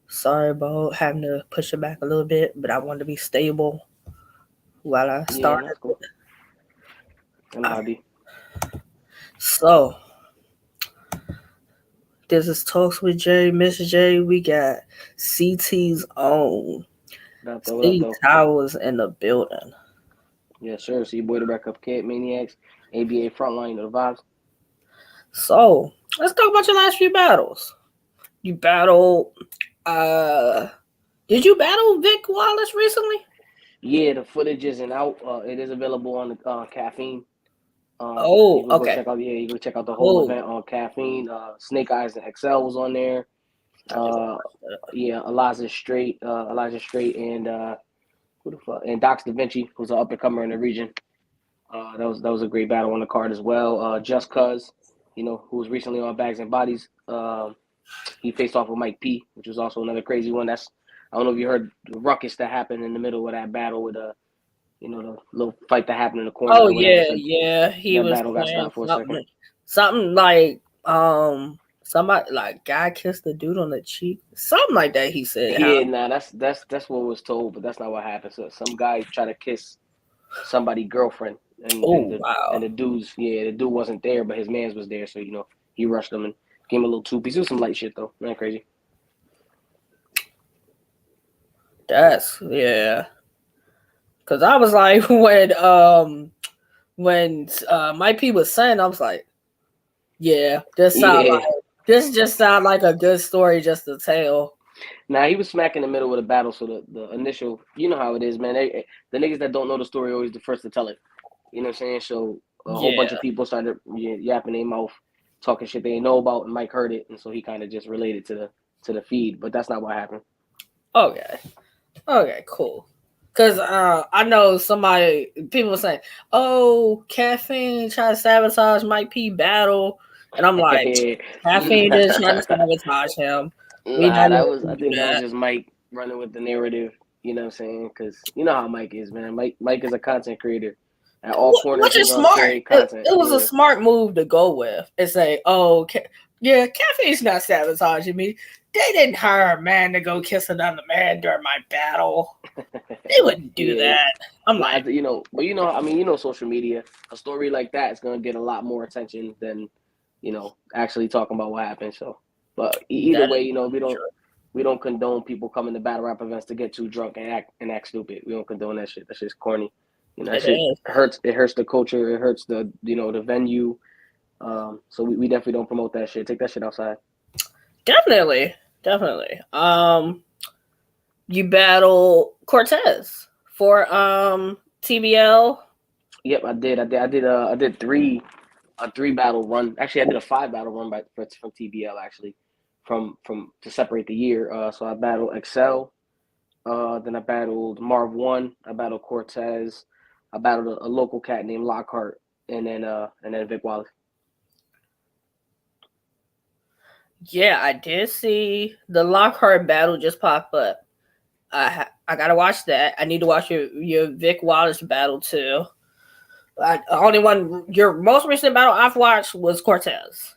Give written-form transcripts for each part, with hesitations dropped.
Sorry about having to push it back a little bit, but I wanted to be stable while I Yeah, that's started. cool. I know how it be. So, this is Talks with Jay, Miss J. We got CT's own What up, C though? Towers in the building. Yes, sir. See, boy, the backup kid, Maniacs, ABA Frontline, you know the vibes. So, let's talk about your last few battles. You battled, uh, did you battle Vic Wallace recently? Yeah, the footage isn't out. It is available on the Caffeine. You Oh, can go okay, check out. Yeah, you can check out the whole cool. event on Caffeine. Snake Eyes and XL was on there. I need to Uh, watch that. yeah, Elijah Straight, and who the fuck? And Dox Da Vinci, who's an up and comer in the region. That was a great battle on the card as well. Just Cuz, who was recently on Bags and Bodies. He faced off with Mike P, which was also another crazy one. I don't know if you heard the ruckus that happened in the middle of that battle with the little fight that happened in the corner Oh or whatever. yeah, So yeah. He that was battle got saying stopped for a second. something like somebody like guy kissed the dude on the cheek, something like that. He said how. Yeah, nah, that's what was told, but that's not what happened. So some guy tried to kiss somebody girlfriend, and and Oh the and wow, the dude wasn't there, but his man's was there, so he rushed him and gave him a little two piece. It was some light shit though, not crazy. that's yeah. Cause I was like when Mike P was saying, I was like, yeah, Yeah, this just sound like a good story just to tell. nah, he was smack in the middle of the battle, so the initial, you know how it is, man. The niggas that don't know the story are always the first to tell it. You know what I'm saying? So a whole bunch Yeah, of people started yapping their mouth, talking shit they didn't know about, and Mike heard it, and so he kind of just related to the feed. But that's not what happened. okay, okay, cool. Cause I know somebody people were saying, "Oh, caffeine trying to sabotage Mike P battle," and I'm like, "Caffeine nah, didn't try to sabotage him. We nah, not that even was I gonna do think that was that." just Mike running with the narrative. You know what I'm saying? Because you know how Mike is, man. Mike is a content creator. At all corners, Which he is gonna smart. create content. It was a Yeah, smart move to go with and say, "Oh, yeah, caffeine's not sabotaging me. They didn't hire a man to go kiss another man during my battle. They wouldn't do yeah. that." I'm Nah, like, but I mean, social media. A story like that is gonna get a lot more attention than, actually talking about what happened. So, but either that way, is true. we don't condone people coming to battle rap events to get too drunk and act stupid. We don't condone that shit. That shit's corny. That It shit is. hurts. It hurts the culture. It hurts the venue. So we definitely don't promote that shit. Take that shit outside. Definitely. Definitely. You battle Cortez for TBL. Yep, I did. I did three battle run. Actually, I did a five battle run from TBL actually, from to separate the year. So I battled Excel. Then I battled Marv One. I battled Cortez. I battled a local cat named Lockhart, and then Vic Wallace. Yeah, I did see the Lockhart battle just pop up. I gotta watch that. I need to watch your Vic Wallace battle too. Only one your most recent battle I've watched was Cortez.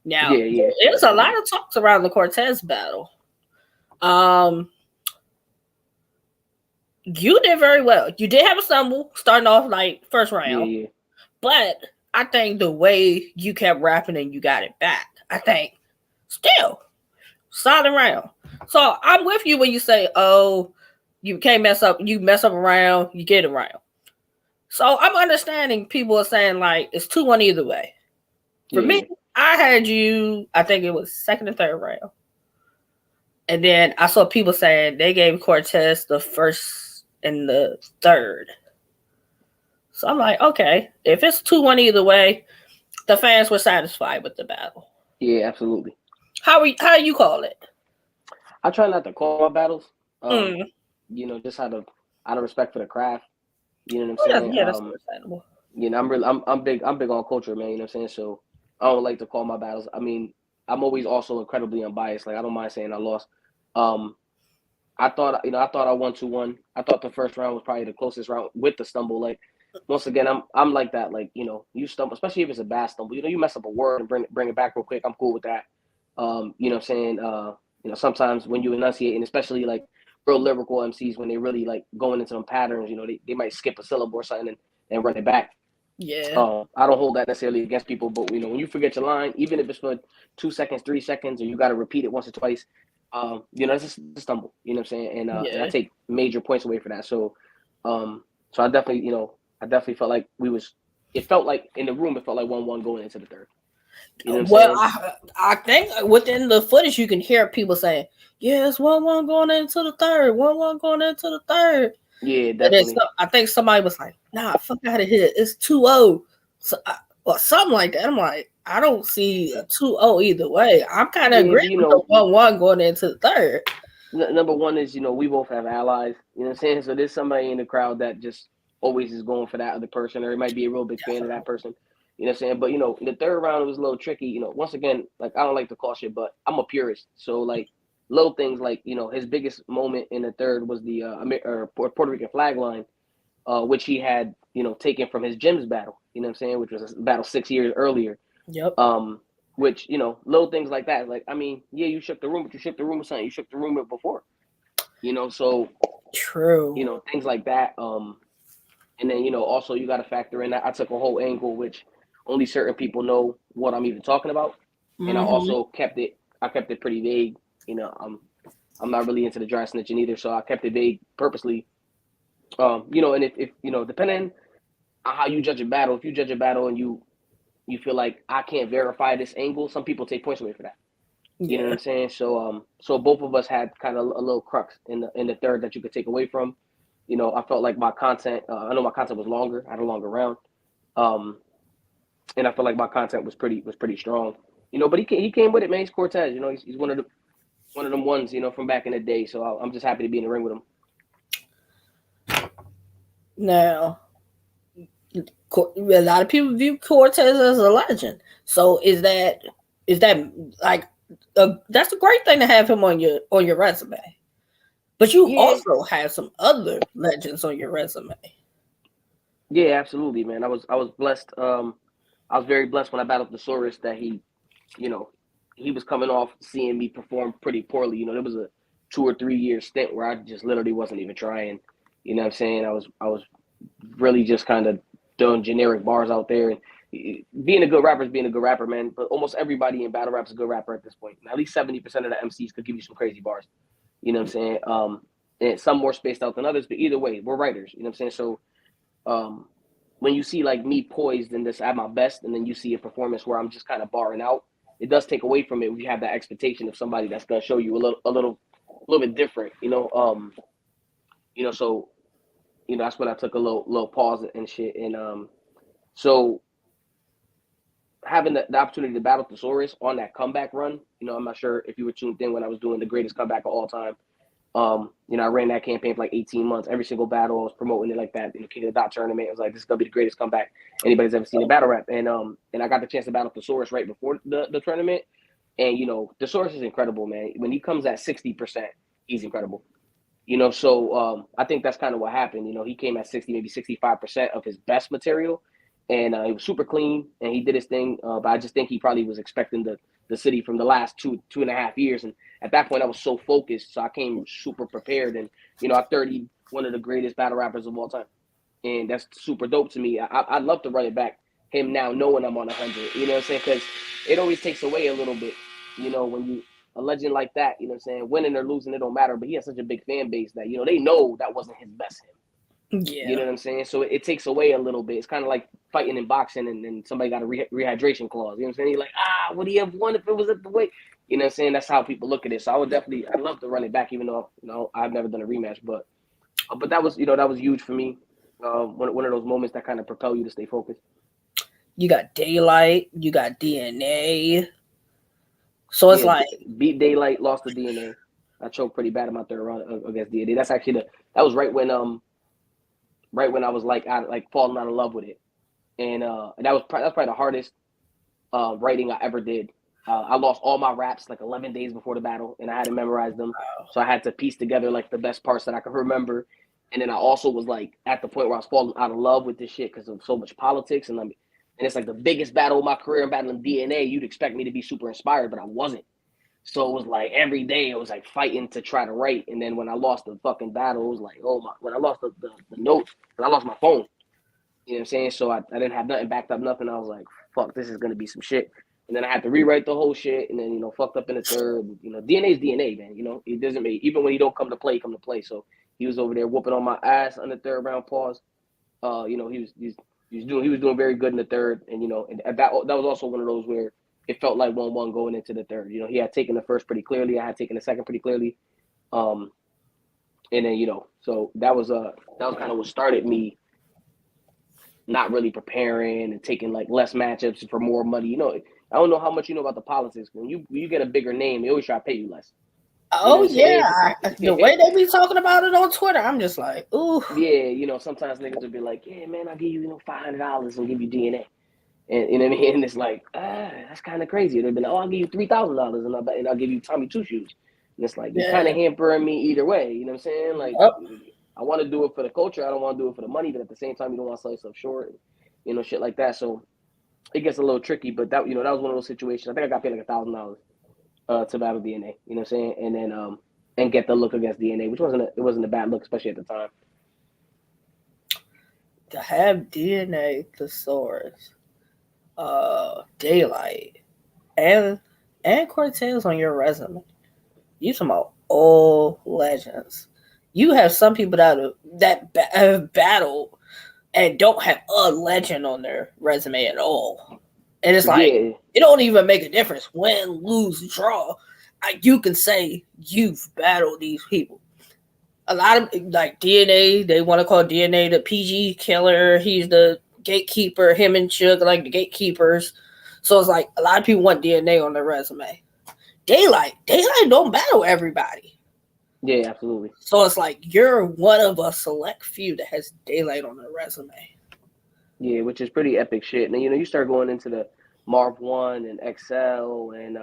Now Yeah, yeah, there's a lot of talks around the Cortez battle. Um, you did very well. You did have a stumble starting off like first yeah, round, yeah. but I think the way you kept rapping and you got it back, I think still solid round. So I'm with you when you say, "Oh, you can't mess up. You mess up around, you get around." So I'm understanding people are saying like it's 2-1 either way. For Yeah, me, yeah. I had you. I think it was second and third round, and then I saw people saying they gave Cortez the first and the third. So I'm like, okay, if it's 2-1 either way, the fans were satisfied with the battle. Yeah, absolutely. How you call it? I try not to call my battles. Um, Mm. just out of respect for the craft. You know what I'm Oh, saying? yeah, that's understandable. I'm big on culture, man. You know what I'm saying? So I don't like to call my battles. I mean, I'm always also incredibly unbiased. Like I don't mind saying I lost. Um, I thought I won 2-1. I thought the first round was probably the closest round with the stumble. Like once again, I'm like that. Like you stumble, especially if it's a bad stumble. You mess up a word and bring it back real quick. I'm cool with that. You know what I'm saying? sometimes when you enunciate, and especially like real lyrical MCs, when they really like going into some patterns, they might skip a syllable or something and run it back. Yeah. I don't hold that necessarily against people, but when you forget your line, even if it's for 2 seconds, 3 seconds, or you got to repeat it once or twice, it's just a stumble. You know what I'm saying? And I take major points away for that. So, I definitely felt like it felt like in the room, it felt like 1-1 going into the third. You know what I'm saying? I think within the footage you can hear people saying, "Yeah, it's 1-1 going into the third. 1-1 going into the third." Yeah, definitely. I think somebody was like, "Nah, fuck out of here. It's 2-0." So, or something like that. I'm like, I don't see a 2-0 either way. I'm kind of agreeing with the 1-1 going into the third. Number one is, we both have allies. You know what I'm saying? So there's somebody in the crowd that just always is going for that other person, or it might be a real big fan of that person. You know what I'm saying? But, in the third round, it was a little tricky. Once again, like, I don't like to call shit, but I'm a purist. So, like, little things like, his biggest moment in the third was the Puerto Rican flag line, which he had, taken from his gyms battle, you know what I'm saying, which was a battle 6 years earlier. Yep. Which, little things like that. Like, I mean, yeah, you shook the room, but you shook the room with something. You shook the room with before. So true. Things like that. And then, also you got to factor in that I took a whole angle, which only certain people know what I'm even talking about. And I also kept it pretty vague. I'm not really into the dry snitching either, so I kept it vague purposely. And if depending on how you judge a battle, if you judge a battle and you feel like I can't verify this angle, some people take points away for that. You know what I'm saying? So both of us had kind of a little crux in the third that you could take away from. I felt like my content. I know my content was longer. I had a longer round, and I felt like my content was pretty strong. But he came with it, man. He's Cortez. He's one of them ones. From back in the day. So I'm just happy to be in the ring with him. Now, a lot of people view Cortez as a legend. So is that like that's a great thing to have him on your resume? But you also have some other legends on your resume. Yeah, absolutely, man. I was blessed. I was very blessed when I battled Thesaurus that he was coming off seeing me perform pretty poorly. There was a 2 or 3 year stint where I just literally wasn't even trying. You know what I'm saying? I was really just kind of doing generic bars out there. And being a good rapper is being a good rapper, man. But almost everybody in battle rap is a good rapper at this point. At least 70% of the MCs could give you some crazy bars. You know what I'm saying? And some more spaced out than others. But either way, we're writers. You know what I'm saying? So when you see like me poised and this at my best, and then you see a performance where I'm just kind of barring out, it does take away from it. We have that expectation of somebody that's gonna show you a little bit different, So that's when I took a little pause and shit, and so having the opportunity to battle Thesaurus on that comeback run, I'm not sure if you were tuned in when I was doing the greatest comeback of all time. I ran that campaign for like 18 months. Every single battle, I was promoting it like that. In the King of the Dot tournament, it was like, this is gonna be the greatest comeback anybody's ever seen in battle rap. And I got the chance to battle Thesaurus right before the tournament. And Thesaurus is incredible, man. When he comes at 60%, he's incredible. So I think that's kind of what happened. He came at 60, maybe 65% of his best material, and he was super clean and he did his thing. But I just think he probably was expecting the Cityy from the last 2.5 years, and at that point I was so focused, so I came super prepared, and I 30 one of the greatest battle rappers of all time, and that's super dope to me. I'd love to run it back him now, knowing I'm on 100. You know what I'm saying? Because it always takes away a little bit, when you a legend like that. You know what I'm saying? Winning or losing, it don't matter. But he has such a big fan base that they know that wasn't his best him. Yeah. You know what I'm saying? So it takes away a little bit. It's kind of like fighting in boxing and somebody got a rehydration clause. You know what I'm saying? You're like, would he have won if it was at the weight? You know what I'm saying? That's how people look at it. So I'd love to run it back, even though, I've never done a rematch. But that was, that was huge for me. One of those moments that kind of propel you to stay focused. You got Daylight, you got DNA. So it's like beat Daylight, lost the DNA. I choked pretty bad in my third round against DNA. That's actually that was right when I was like falling out of love with it, and that's probably the hardest writing I ever did. I lost all my raps like 11 days before the battle, and I had to memorize them. Wow. So I had to piece together like the best parts that I could remember. And then I also was like at the point where I was falling out of love with this shit because of so much politics, and it's like the biggest battle of my career. I'm battling DNA. You'd expect me to be super inspired, but I wasn't. So it was like every day it was like fighting to try to write. And then when I lost the fucking battle, it was like, oh my, when I lost the notes, when I lost my phone, you know what I'm saying? So I didn't have nothing backed up, nothing. I was like, fuck, this is going to be some shit. And then I had to rewrite the whole shit. And then, fucked up in the third. DNA is DNA, man. It doesn't make, even when he don't come to play, come to play. So he was over there whooping on my ass on the third round pause. He was doing very good in the third. And, and that was also one of those where it felt like 1-1 going into the third. He had taken the first pretty clearly. I had taken the second pretty clearly. And then, so that was kind of what started me not really preparing and taking like less matchups for more money. I don't know how much you know about the politics. When you get a bigger name, they always try to pay you less. Oh yeah, the way they be talking about it on Twitter, I'm just like, ooh. Yeah, sometimes niggas will be like, yeah, man, I'll give you, $500 and give you DNA. And you know what I mean? And it's like, that's kind of crazy. They've been like, oh, I'll give you $3,000 and I'll give you Tommy Two Shoes. And it's like, you're kind of hampering me either way. You know what I'm saying? Like, I want to do it for the culture. I don't want to do it for the money, but at the same time, you don't want to sell yourself short, and, shit like that. So it gets a little tricky. But that, that was one of those situations. I think I got paid like $1,000 to battle DNA. You know what I'm saying? And then and get the look against DNA, which wasn't a bad look, especially at the time. To have DNA, Thesaurus, Daylight, and Cortez on your resume, you talking about old legends. You have some people that have battled and don't have a legend on their resume at all. And it's like, it don't even make a difference. Win, lose, draw. You can say you've battled these people. A lot of, like, DNA, they want to call DNA the PG killer. He's the gatekeeper. Him and Chug like the gatekeepers. So it's like, a lot of people want DNA on their resume. Daylight don't battle everybody. Yeah, absolutely. So it's like, you're one of a select few that has Daylight on their resume. Yeah, which is pretty epic shit. And then, you start going into the Marv 1 and XL and,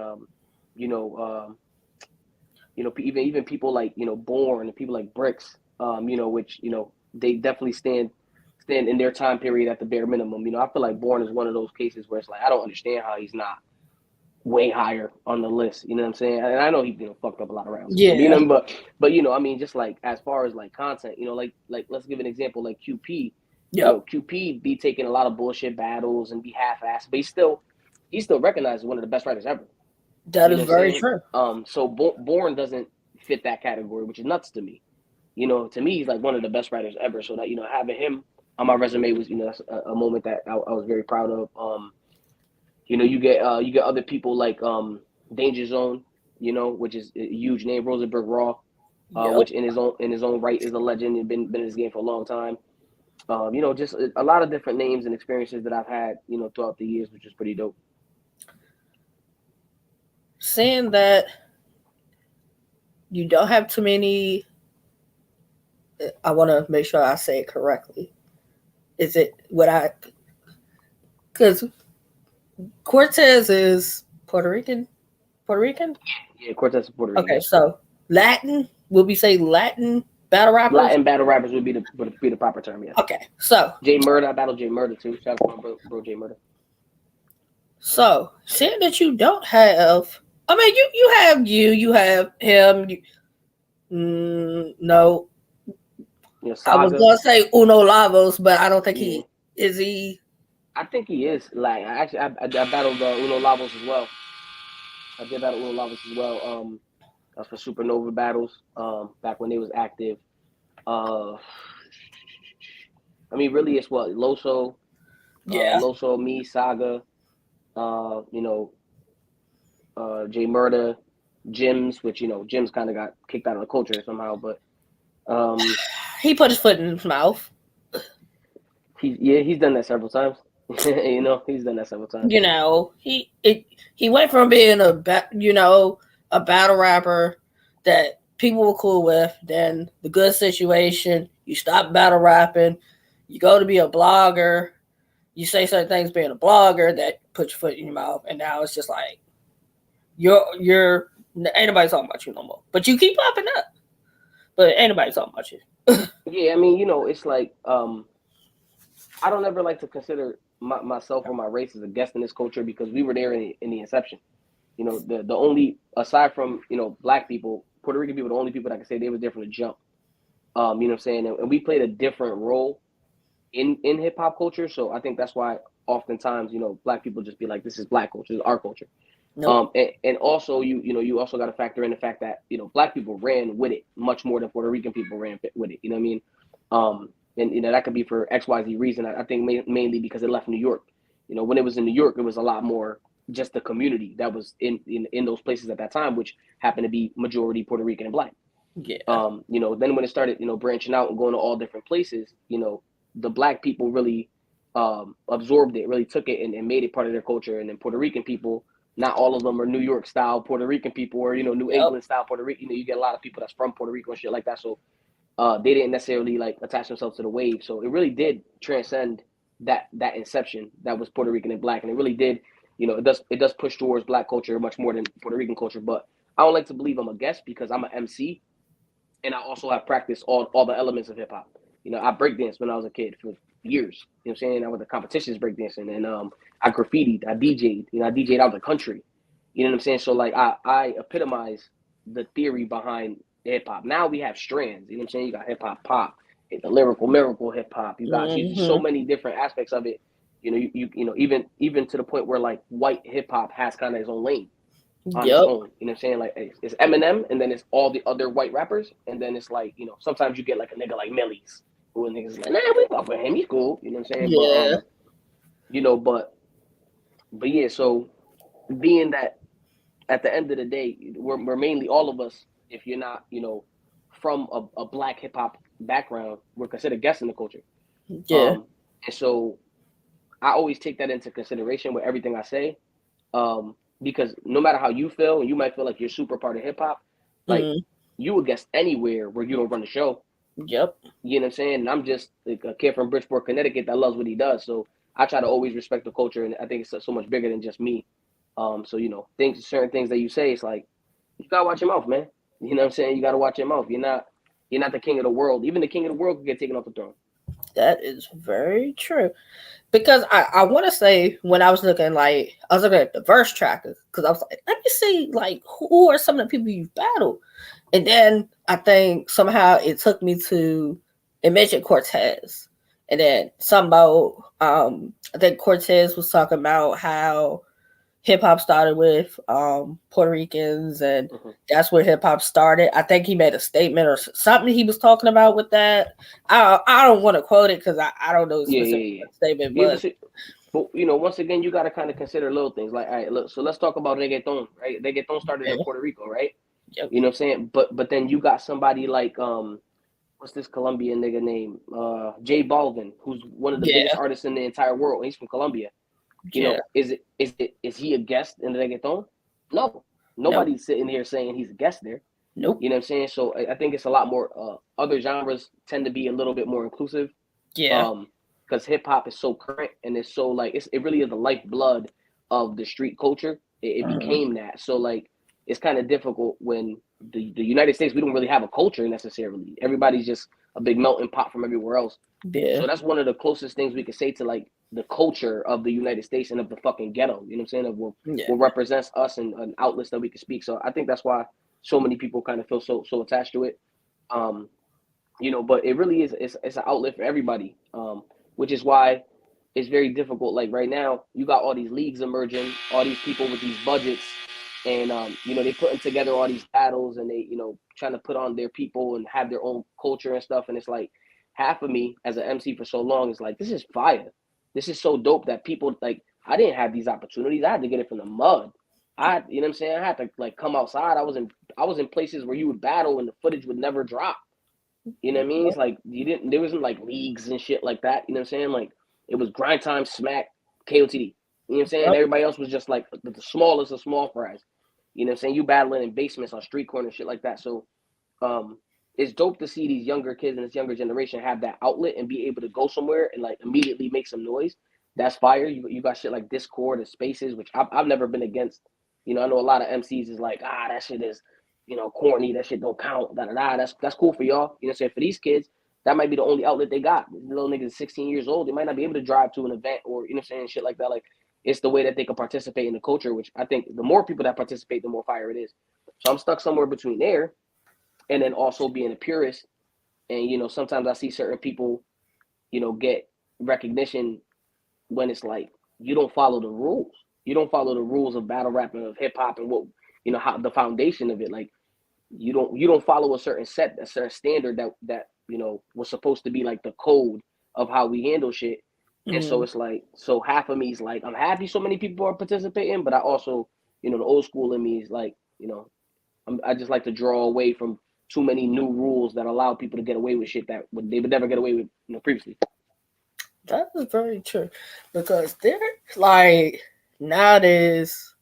even people like, Born and people like Bricks, which, they definitely stand in their time period at the bare minimum. I feel like Born is one of those cases where it's like, I don't understand how he's not way higher on the list. You know what I'm saying? And I know he fucked up a lot of rounds. Yeah. But just like as far as like content, like let's give an example like QP. Yep. QP be taking a lot of bullshit battles and be half-assed, but he's still recognized as one of the best writers ever. That is very true. So Born doesn't fit that category, which is nuts to me. To me, he's like one of the best writers ever. So that having him on my resume was that's a moment that I was very proud of. You get other people like Danger Zone, which is a huge name, Rosenberg Raw, which in his own right is a legend and been in this game for a long time. Just a lot of different names and experiences that I've had, throughout the years, which is pretty dope. Saying that you don't have too many, I want to make sure I say it correctly. Is it because Cortez is Puerto Rican? Yeah, Cortez is Puerto Rican. Okay, so Latin, will we say Latin battle rappers? Latin battle rappers would be the proper term, yeah. Okay, so Jay Murder, I battled Jay Murder too. Shout out to my bro Jay Murder. So, saying that you don't have, I mean, you have him. No. I was going to say Uno Lavos, but I don't think he is. I think he is. Like, I battled Uno Lavos as well. I did battle Uno Lavos as well. That was for Supernova battles, back when they was active. Really, it's what Loso, Loso, me, Saga. Jay Murder, Jims, which Jims kind of got kicked out of the culture somehow, but he put his foot in his mouth. He's done that several times. He's done that several times. He went from being a battle rapper that people were cool with, then the good situation, you stop battle rapping, you go to be a blogger. You say certain things being a blogger that put your foot in your mouth, and now it's just like you're ain't nobody talking about you no more. But you keep popping up, but ain't nobody talking about you. Yeah, it's like I don't ever like to consider myself or my race as a guest in this culture because we were there in the inception. You know, the only, aside from, you know, black people, Puerto Rican people, the only people that can say they were there from the jump. You know what I'm saying? And we played a different role in hip hop culture. So I think that's why oftentimes, you know, black people just be like, this is black culture, this is our culture. Nope. And also you know, you also got to factor in the fact that, you know, black people ran with it much more than Puerto Rican people ran with it. You know what I mean? And you know, that could be for XYZ reason. I think mainly because it left New York. You know, when it was in New York, it was a lot more just the community that was in those places at that time, which happened to be majority Puerto Rican and black. Yeah. You know, then when it started, you know, branching out and going to all different places, you know, the black people really absorbed it, really took it and made it part of their culture. And then Puerto Rican people, not all of them are New York style Puerto Rican people, or, you know, New Yep. England style Puerto Rican. You know, you get a lot of people that's from Puerto Rico and shit like that. So they didn't necessarily like attach themselves to the wave. So it really did transcend that inception that was Puerto Rican and black. And it really did, you know, it does push towards black culture much more than Puerto Rican culture. But I don't like to believe I'm a guest because I'm an MC and I also have practiced all the elements of hip hop. You know, I breakdanced when I was a kid for years. You know what I'm saying? I went to competitions breakdancing, and I graffitied, I DJ'd. You know, I DJ'd out the country. You know what I'm saying? So like I epitomize the theory behind hip hop. Now we have strands. You know what I'm saying? You got hip hop pop, the lyrical miracle hip hop. You got so Mm-hmm. many different aspects of it. You know, you know, even to the point where like white hip hop has kind of its own lane on its Yep. own. You know what I'm saying? Like it's Eminem, and then it's all the other white rappers, and then it's like, you know, sometimes you get like a nigga like Millie's, who a niggas like, nah, we fuck with him, he's cool. You know what I'm saying? But Yeah. you know, but yeah. So being that at the end of the day, we're mainly all of us. If you're not, you know, from a black hip hop background, we're considered guests in the culture. Yeah. And so I always take that into consideration with everything I say. Because no matter how you feel, and you might feel like you're super part of hip hop, like Mm. you would guess anywhere where you don't run the show. Yep. You know what I'm saying? And I'm just like a kid from Bridgeport, Connecticut that loves what he does. So I try to always respect the culture, and I think it's so much bigger than just me. So you know, certain things that you say, it's like you gotta watch your mouth, man. You know what I'm saying? You gotta watch your mouth. You're not the king of the world. Even the king of the world could get taken off the throne. That is very true. Because I want to say when I was looking at the verse trackers because I was like, let me see like who are some of the people you've battled, and then I think somehow it took me to it mentioned Cortez, and then some about I think Cortez was talking about how hip hop started with Puerto Ricans, and Mm-hmm. that's where hip hop started. I think he made a statement or something he was talking about with that. I don't want to quote it because I don't know the Yeah, specific yeah, yeah. statement, Yeah, but but you know, once again, you gotta kind of consider little things. Like, all right, look, so let's talk about reggaeton, right? Reggaeton started in yeah, Puerto Rico, right? yep, You know what I'm saying? But then you got somebody like what's this Colombian nigga name? J Balvin, who's one of the biggest yeah, artists in the entire world. He's from Colombia. You yeah, know, is he a guest in the reggaeton? No. nope, Nobody's sitting here saying he's a guest there. nope, You know what I'm saying? So I think it's a lot more other genres tend to be a little bit more inclusive. yeah, Um because hip hop is so current and it's so like it really is the lifeblood of the street culture. It uh-huh. became that. So like it's kind of difficult when the United States, we don't really have a culture necessarily. Everybody's just a big melting pot from everywhere else. Yeah, So that's one of the closest things we could say to like the culture of the United States and of the fucking ghetto. You know what I'm saying? Of yeah, what represents us and outlets that we can speak. So I think that's why so many people kind of feel so attached to it. Um, you know, but it really is it's an outlet for everybody. Which is why it's very difficult. Like right now, you got all these leagues emerging, all these people with these budgets, and you know, they putting together all these battles, and they, you know, trying to put on their people and have their own culture and stuff. And it's like half of me as an MC for so long is like, this is fire. This is so dope that people like. I didn't have these opportunities. I had to get it from the mud. You know what I'm saying? I had to like come outside. I was in places where you would battle and the footage would never drop. You know what I mean? It's like you didn't. There wasn't like leagues and shit like that. You know what I'm saying? Like it was grind time, smack, KOTD. You know what I'm saying? yep, Everybody else was just like the smallest of small fries. You know what I'm saying? You battling in basements on street corners, shit like that. So um, it's dope to see these younger kids and this younger generation have that outlet and be able to go somewhere and like immediately make some noise. That's fire. You got shit like Discord and Spaces, which I've never been against. You know, I know a lot of MCs is like, that shit is, you know, corny. That shit don't count. Da da da. That's cool for y'all. You know what I'm saying? For these kids, that might be the only outlet they got. These little niggas 16 years old, they might not be able to drive to an event or, you know what I'm saying, shit like that. Like it's the way that they can participate in the culture, which I think the more people that participate, the more fire it is. So I'm stuck somewhere between there and then also being a purist. And, sometimes I see certain people, get recognition when it's like you don't follow the rules. You don't follow the rules of battle rap and of hip hop and what, how the foundation of it. Like you don't follow a certain standard that was supposed to be like the code of how we handle shit. And so it's like, so half of me is like, I'm happy so many people are participating, but I also, the old school in me is like, I just like to draw away from too many new rules that allow people to get away with shit that they would never get away with, previously. That is very true, because there's like nowadays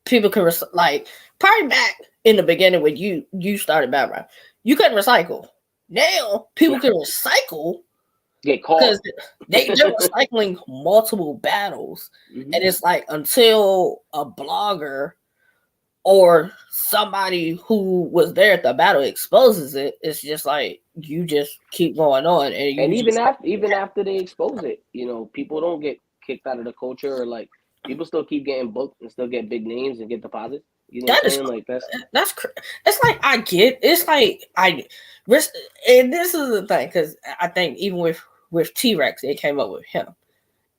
people can like probably back in the beginning when you started battle rap, you couldn't recycle. Now people can recycle. Get caught because they're recycling multiple battles, and it's like until a blogger or somebody who was there at the battle exposes it, it's just like you just keep going on, and even after they expose it, people don't get kicked out of the culture, or like people still keep getting booked and still get big names and get deposits. You know what I'm saying? Like that's it's like I get it's like and this is the thing, because I think even with T-Rex, they came up with him.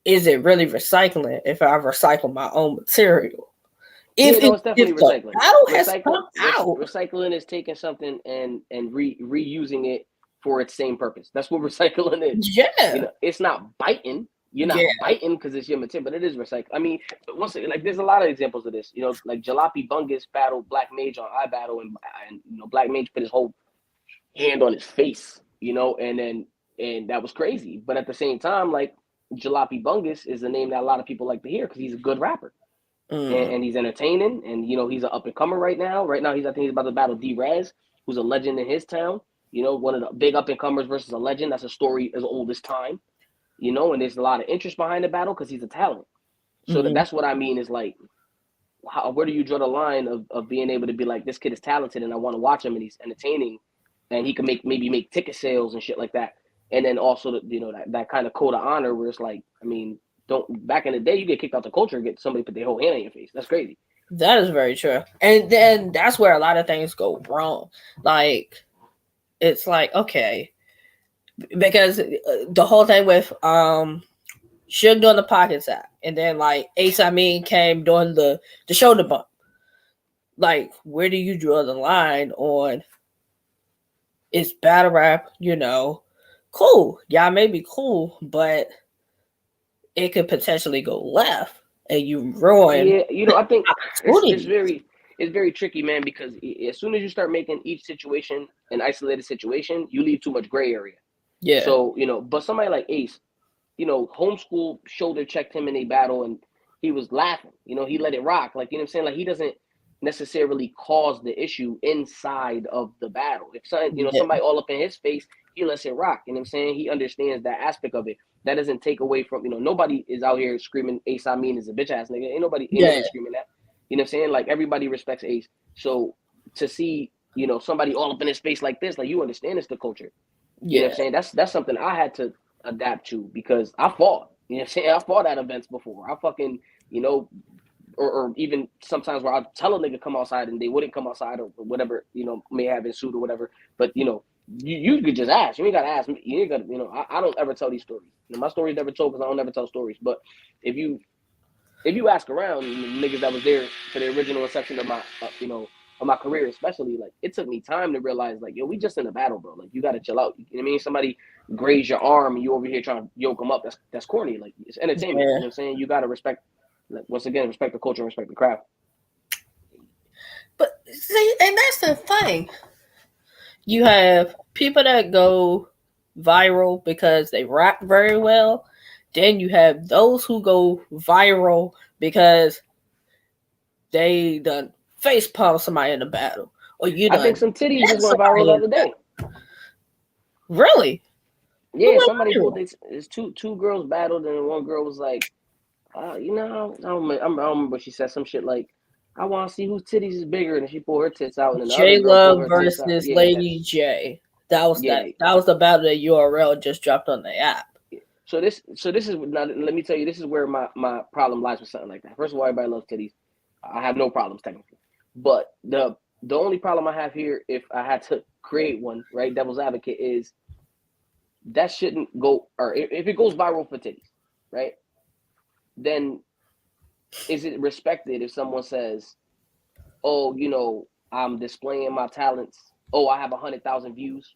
Is it really recycling if I recycle my own material? It's definitely recycling. Recycling is taking something and reusing it for its same purpose. That's what recycling is. Yeah. It's not biting. You're not biting because it's your material, but it is recycling. I mean, there's a lot of examples of this. Like Jalopy Bungus battled Black Mage on iBattle, and Black Mage put his whole hand on his face, and that was crazy. But at the same time, like Jalopy Bungus is a name that a lot of people like to hear because he's a good rapper. And he's entertaining, and he's an up and comer right now. I think he's about to battle D-Rez, who's a legend in his town. One of the big up and comers versus a legend. That's a story as old as time. And there's a lot of interest behind the battle because he's a talent. So that's what I mean is like, where do you draw the line of being able to be like, this kid is talented and I want to watch him and he's entertaining and he can maybe make ticket sales and shit like that. And then also that kind of code of honor where it's like, I mean, back in the day, you get kicked out the culture and get somebody put their whole hand on your face. That's crazy. That is very true. And then that's where a lot of things go wrong. Like, it's like, okay, because the whole thing with Suge doing the pockets act, and then like Ace Amin came doing the shoulder bump. Like, where do you draw the line on it's battle rap, cool. Y'all may be cool, but it could potentially go left and you ruin. Yeah, I think it's very tricky, man, because as soon as you start making each situation an isolated situation, you leave too much gray area. Yeah. So, but somebody like Ace, homeschool shoulder checked him in a battle and he was laughing. He let it rock. Like, you know what I'm saying? Like, he doesn't necessarily cause the issue inside of the battle. If somebody all up in his face, he lets it rock. You know what I'm saying? He understands that aspect of it. That doesn't take away from, nobody is out here screaming Ace Amin is a bitch ass nigga. Ain't nobody screaming that. You know what I'm saying? Like, everybody respects Ace. So to see, somebody all up in his face like this, like, you understand it's the culture. You know what I'm saying? That's something I had to adapt to because I fought. You know what I'm saying? I fought at events before. I fucking, or even sometimes where I'd tell a nigga come outside and they wouldn't come outside or whatever, may have ensued or whatever. But, you could just ask. You ain't got to ask me. You ain't got to, I don't ever tell these stories. My story's never told because I don't ever tell stories. But if you ask around niggas that was there for the original inception of my, of my career, especially, like, it took me time to realize, like, yo, we just in a battle, bro. Like, you got to chill out. You know what I mean? Somebody grazed your arm and you over here trying to yoke them up. That's corny. Like, it's entertainment. You know what I'm saying? You got to respect, once again, respect the culture and respect the craft. But see, and that's the thing. You have people that go viral because they rap very well. Then you have those who go viral because they done face palm somebody in a battle. Or I think some titties just went viral the other day. Really? Yeah, somebody pulled it's two girls battled and one girl was like, I don't remember what she said, some shit like, I want to see whose titties is bigger, and she pulled her tits out. And J Love versus Lady J. That was that was the battle that URL just dropped on the app. So this is now, let me tell you, this is where my problem lies with something like that. First of all, everybody loves titties. I have no problems technically, but the only problem I have here, if I had to create one, right, devil's advocate, is that shouldn't go, or if it goes viral for titties, right, then is it respected if someone says, oh, I'm displaying my talents, oh, I have 100,000 views?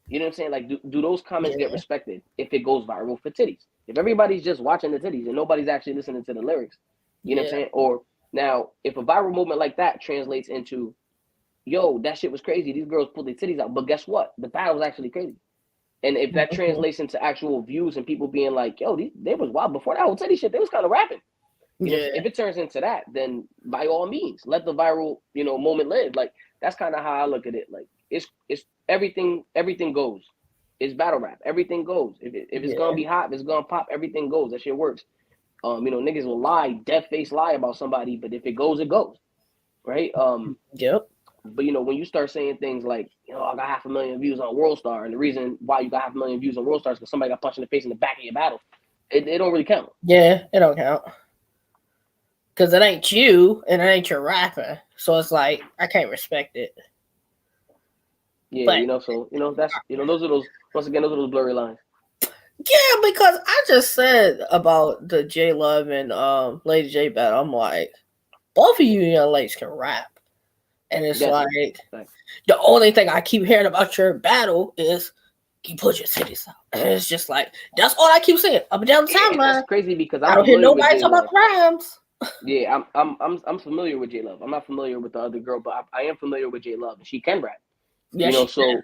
You know what I'm saying? Like, do those comments get respected if it goes viral for titties? If everybody's just watching the titties and nobody's actually listening to the lyrics, you know what I'm saying? Or now, if a viral movement like that translates into, yo, that shit was crazy, these girls pulled their titties out, but guess what? The battle was actually crazy. And if that translates into actual views and people being like, yo, they was wild before that whole titty shit, they was kind of rapping. You know, if it turns into that, then by all means, let the viral, moment live. Like, that's kind of how I look at it. Like, it's everything goes. It's battle rap. Everything goes. If it's gonna be hot, if it's gonna pop, everything goes. That shit works. Niggas will lie, dead-faced lie about somebody, but if it goes, it goes. Right? But when you start saying things like, I got 500,000 views on World Star, and the reason why you got 500,000 views on World Star is because somebody got punched in the face in the back of your battle, it don't really count. Yeah, it don't count. Because it ain't you, and it ain't your rapper. So it's like, I can't respect it. Yeah, but, so, that's, those are those blurry lines. Yeah, because I just said about the J Love and Lady J battle, I'm like, both of you young ladies can rap. And it's the only thing I keep hearing about your battle is you put your titties out. And it's just like, that's all I keep saying up and down the timeline. That's crazy because I don't hear nobody talk about rhymes. Yeah, I'm familiar with J Love. I'm not familiar with the other girl, but I am familiar with J Love, and she can rap. Yeah, so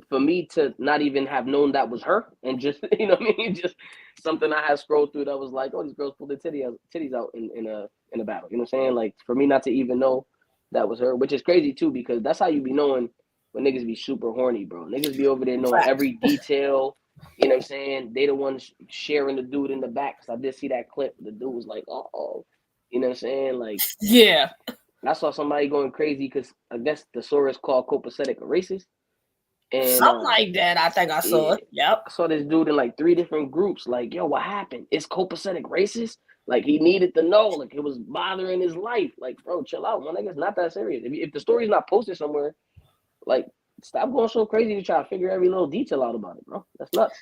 for me to not even have known that was her, and just just something I had scrolled through that was like, oh, these girls pulled their titties out in a battle. You know what I'm saying? Like, for me not to even know that was her, which is crazy too, because that's how you be knowing when niggas be super horny, bro. Niggas be over there knowing every detail. You know what I'm saying? They the ones sharing the dude in the back. Cause I did see that clip. The dude was like, oh. You know what I'm saying? Like, yeah. I saw somebody going crazy because I guess the Soros called copacetic a racist. And something like that, I think I saw it. Yep. I saw this dude in like 3 different groups. Like, yo, what happened? Is copacetic racist? Like, he needed to know. Like, it was bothering his life. Like, bro, chill out, man. Like, it's not that serious. If the story's not posted somewhere, like, stop going so crazy to try to figure every little detail out about it, bro. That's nuts.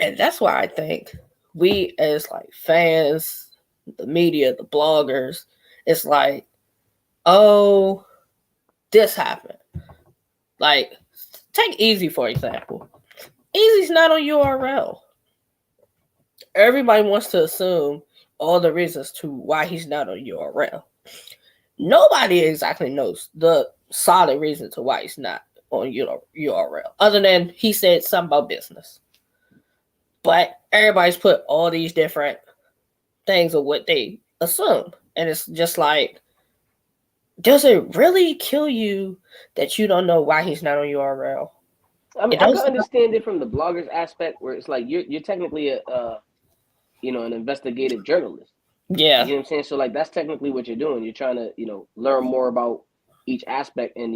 And that's why I think we, as like fans, the media, the bloggers, it's like, oh, this happened. Like, take Easy, for example. Easy's not on URL. Everybody wants to assume all the reasons to why he's not on URL. Nobody exactly knows the solid reason to why he's not on URL, other than he said something about business. But everybody's put all these different things of what they assume. And it's just like, does it really kill you that you don't know why he's not on URL? I mean, I can understand it from the blogger's aspect, where it's like you're technically an investigative journalist. Yeah. You know what I'm saying? So, like, that's technically what you're doing. You're trying to, learn more about each aspect and,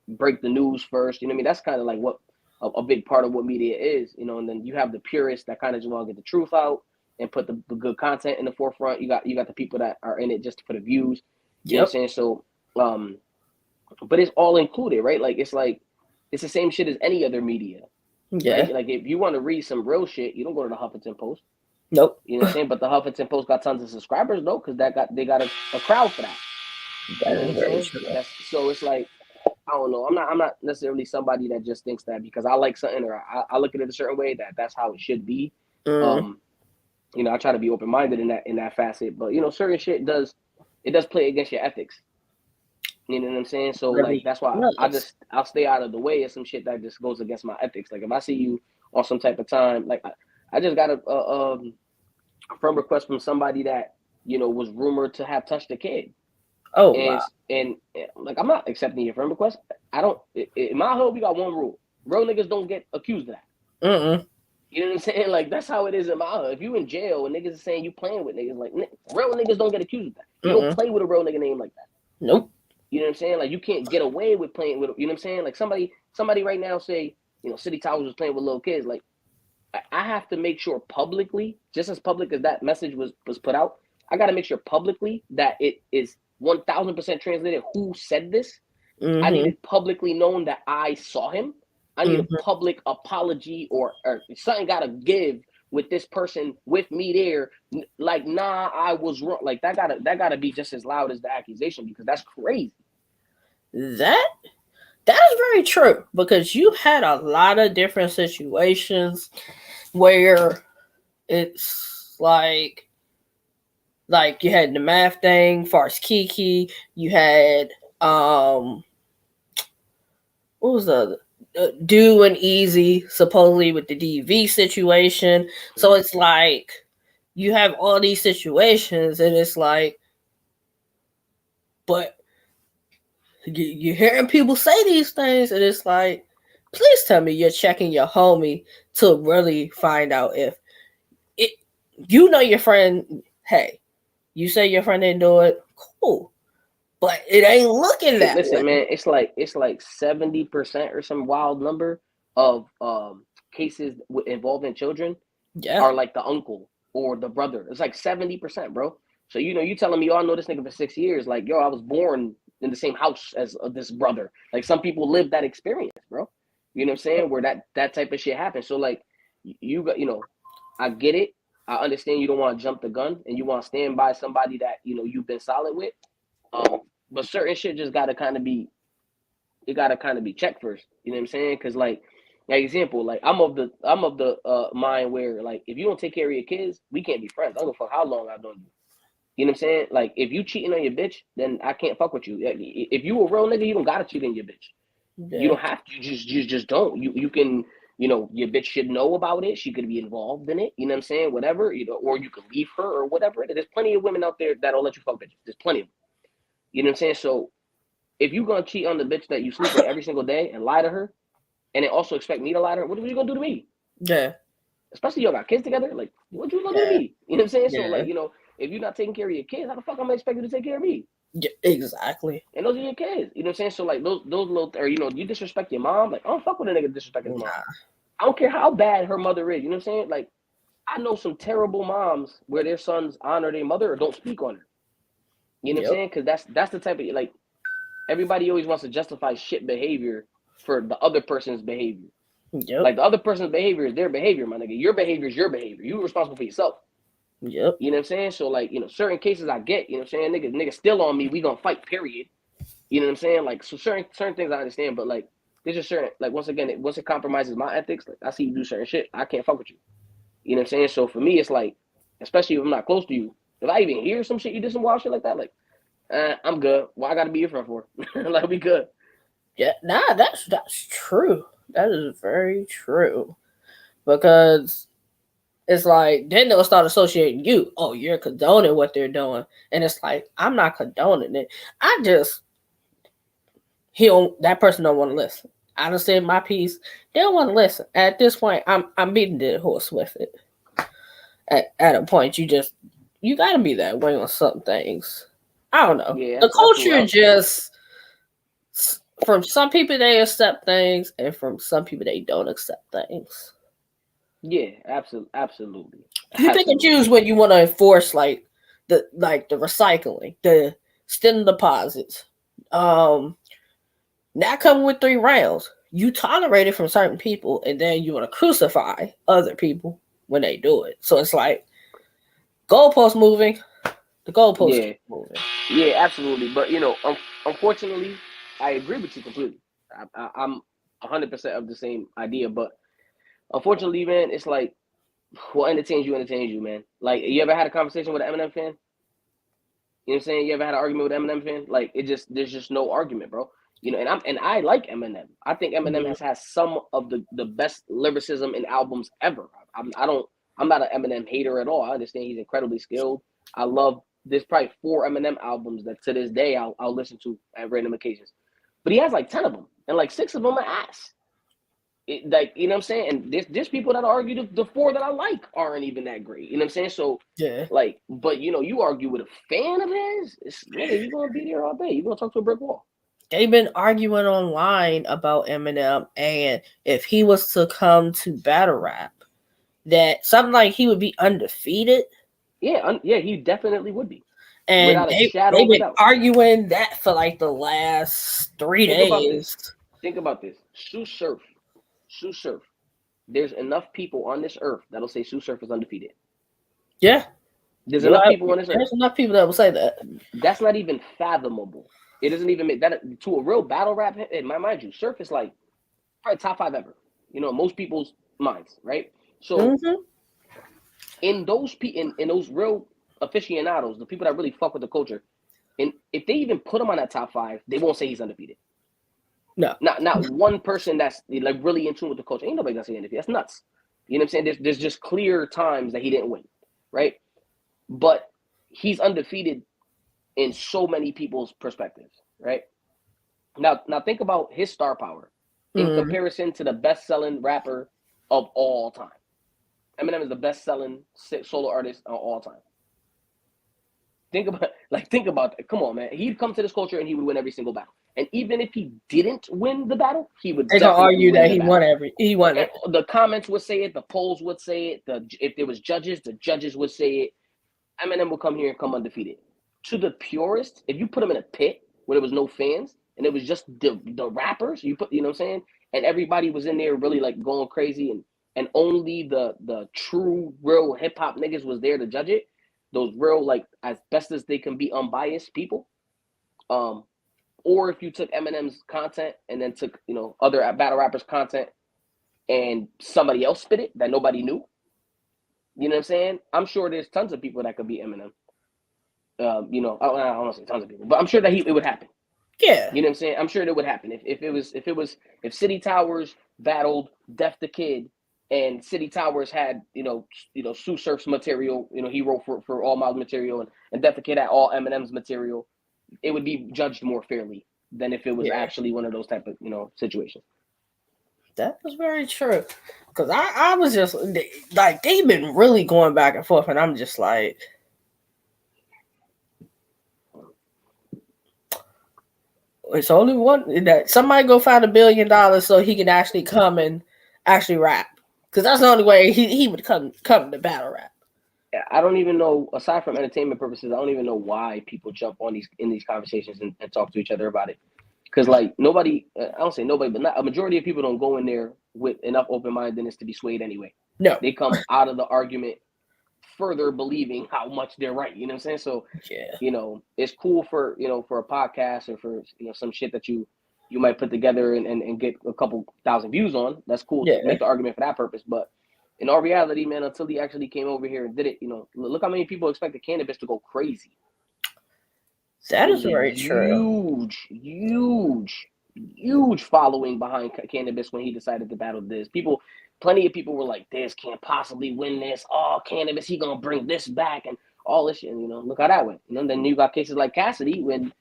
break the news first. You know what I mean? That's kind of like what a big part of what media is, and then you have the purists that kind of just want to get the truth out and put the good content in the forefront. You got the people that are in it just for the views. You know what I'm saying? So, but it's all included, right? Like, it's the same shit as any other media. Yeah. Right? Like, if you want to read some real shit, you don't go to the Huffington Post. Nope. You know what I'm saying? But the Huffington Post got tons of subscribers, though, because they got a crowd for that. That is very true. So it's like, I don't know. I'm not necessarily somebody that just thinks that because I like something or I look at it a certain way that's how it should be. I try to be open minded in that facet, but certain shit does play against your ethics. You know what I'm saying? So like that's why I'll stay out of the way of some shit that just goes against my ethics. Like if I see you on some type of time, like I just got a friend request from somebody that was rumored to have touched a kid. Oh, wow. And like, I'm not accepting your friend request. I don't. In my hood, we got one rule: real niggas don't get accused of that. You know what I'm saying? Like, that's how it is in my hood. If you in jail and niggas are saying you playing with niggas, like, real niggas don't get accused of that. You don't play with a real nigga name like that. Nope. You know what I'm saying? Like, you can't get away with playing with. You know what I'm saying? Like, somebody right now say, Cityy was playing with little kids. Like, I have to make sure publicly, just as public as that message was put out, I got to make sure publicly that it is 1000% translated who said this. I need it publicly known that I saw him. I need a public apology or something got to give with this person with me there. Like, nah, I was wrong. Like that gotta be just as loud as the accusation, because that's crazy. That is very true, because you had a lot of different situations where it's like you had the math thing, far as Kiki, you had what was the Do and Easy supposedly with the DV situation. So it's like you have all these situations, and it's like, but you're hearing people say these things, and it's like, please tell me you're checking your homie to really find out if it. You know your friend. Hey, you say your friend didn't do it. Cool, but it ain't looking that way. Listen, man, it's like 70% or some wild number of cases involving children are like the uncle or the brother. It's like 70%, bro. So you telling me, I know this nigga for 6 years. Like, yo, I was born in the same house as this brother. Like, some people live that experience, bro. You know what I'm saying? Where that type of shit happens. So like, you got, I get it. I understand you don't want to jump the gun and you want to stand by somebody that you've been solid with. But certain shit just gotta kind of be checked first. You know what I'm saying? Because like example, like I'm of the mind where, like, if you don't take care of your kids, we can't be friends. I don't give a fuck how long I've known you. You know what I'm saying? Like, if you cheating on your bitch, then I can't fuck with you. If you a real nigga, you don't gotta cheat on your bitch. Yeah. You don't have to. You just don't. You can. Your bitch should know about it. She could be involved in it. You know what I'm saying? Whatever. Or you could leave her or whatever. There's plenty of women out there that'll let you fuck bitches. There's plenty of them. You know what I'm saying? So if you gonna cheat on the bitch that you sleep with every single day and lie to her, and then also expect me to lie to her, what are you gonna do to me? Yeah. Especially y'all got kids together. Like, what you gonna do to me? You know what I'm saying? Yeah. So like, if you're not taking care of your kids, how the fuck am I expect you to take care of me? Yeah, exactly. And those are your kids. You know what I'm saying? So like those little, or you disrespect your mom. Like, I don't fuck with a nigga disrespecting his mom. I don't care how bad her mother is. You know what I'm saying? Like, I know some terrible moms where their sons honor their mother or don't speak on her. You know what I'm saying? Because that's the type of, like, everybody always wants to justify shit behavior for the other person's behavior. Yep. Like, the other person's behavior is their behavior, my nigga. Your behavior is your behavior. You're responsible for yourself. Yep. You know what I'm saying? So like, certain cases I get, you know what I'm saying? Nigga still on me, we gonna fight, period. You know what I'm saying? Like, so certain things I understand, but like, there's just certain, like, once it compromises my ethics, like, I see you do certain shit, I can't fuck with you. You know what I'm saying? So for me, it's like, especially if I'm not close to you, if I even hear some shit, you did some wild shit like that, like, I'm good. Well, I gotta be your friend for? Like, we good. Yeah, that's true. That is very true. Because it's like, then they'll start associating you. Oh, you're condoning what they're doing. And it's like, I'm not condoning it. That person don't want to listen. I done said my piece. They don't want to listen. At this point, I'm beating the horse with it. At a point, you gotta be that way on some things. I don't know. Yeah, the culture just, from some people they accept things, and from some people they don't accept things. Yeah, absolutely. You pick and choose when you want to enforce the recycling, the STEM deposits, not coming with 3 rounds. You tolerate it from certain people, and then you want to crucify other people when they do it. So it's like, goalpost moving, the goalpost keep moving. Yeah, absolutely. But unfortunately, I agree with you completely. I'm 100% of the same idea, but unfortunately, man, it's like, what entertains you, man. Like, you ever had a conversation with an Eminem fan? You know what I'm saying? You ever had an argument with an Eminem fan? Like, there's just no argument, bro. And I like Eminem. I think Eminem has some of the best lyricism in albums ever. I'm not an Eminem hater at all. I understand he's incredibly skilled. I love, there's probably 4 Eminem albums that to this day I'll listen to at random occasions. But he has like 10 of them, and like 6 of them are ass. Like, you know what I'm saying? And there's people that argue the 4 that I like aren't even that great. You know what I'm saying? So, yeah. Like, but you argue with a fan of his, you're gonna be there all day. You're gonna talk to a brick wall. They've been arguing online about Eminem, and if he was to come to battle rap, that something like he would be undefeated, Yeah, he definitely would be, and without a shadow they've of a been doubt. arguing that for like the last three Think about this. days. Think about this. Sue Surf. There's enough people on this earth that'll say Sue Surf is undefeated. Yeah, There's enough people on this earth. there's enough people that will say that. That's not even fathomable. It doesn't even make that to a real battle rap. Mind you, Surf is like probably top 5 ever. Most people's minds, right? So in those in those real aficionados, the people that really fuck with the culture, and if they even put him on that top 5, they won't say he's undefeated. No, not one person that's like really in tune with the culture. Ain't nobody gonna say undefeated. That's nuts. You know what I'm saying? There's just clear times that he didn't win, right? But he's undefeated in so many people's perspectives, right? Now think about his star power in comparison to the best-selling rapper of all time. Eminem is the best-selling solo artist of all time. Think about that. Come on, man. He'd come to this culture and he would win every single battle. And even if he didn't win the battle, he would definitely argue win that the he battle. he won it. The comments would say it. The polls would say it. If there was judges, the judges would say it. Eminem will come here and come undefeated. To the purist, if you put him in a pit where there was no fans and it was just the rappers, you know what I'm saying, and everybody was in there really like going crazy, and only the true real hip hop niggas was there to judge it. Those real, like, as best as they can be unbiased people. Or if you took Eminem's content and then took other battle rappers' content and somebody else spit it that nobody knew. You know what I'm saying? I'm sure there's tons of people that could beat Eminem. I don't want to say tons of people, but I'm sure that it would happen. Yeah. You know what I'm saying? I'm sure it would happen if Cityy Towers battled Def the Kid and Cityy Towers had Sue Surf's material. He wrote for All Miles material, and Def the Kid had all Eminem's material. It would be judged more fairly than if it was actually one of those type of situations. That was very true. Because I was just like, they've been really going back and forth, and I'm just like, it's only one that somebody go find $1 billion so he can actually come and actually rap. Because that's the only way he would come to battle rap. I don't even know, aside from entertainment purposes, I don't even know why people jump on these conversations and talk to each other about it. Because like nobody, I don't say nobody, but not a majority of people don't go in there with enough open-mindedness to be swayed anyway. No, they come out of the argument further believing how much they're right. You know what I'm saying? So it's cool for for a podcast or for some shit that you might put together and get a couple thousand views on. That's cool to make the argument for that purpose. But in all reality, man, until he actually came over here and did it, look how many people expected cannabis to go crazy. That is very true. Huge following behind cannabis when he decided to battle this. Plenty of people were like, "This can't possibly win this. Oh, cannabis, he gonna bring this back and all this shit." And, look how that went. Then you got cases like Cassidy when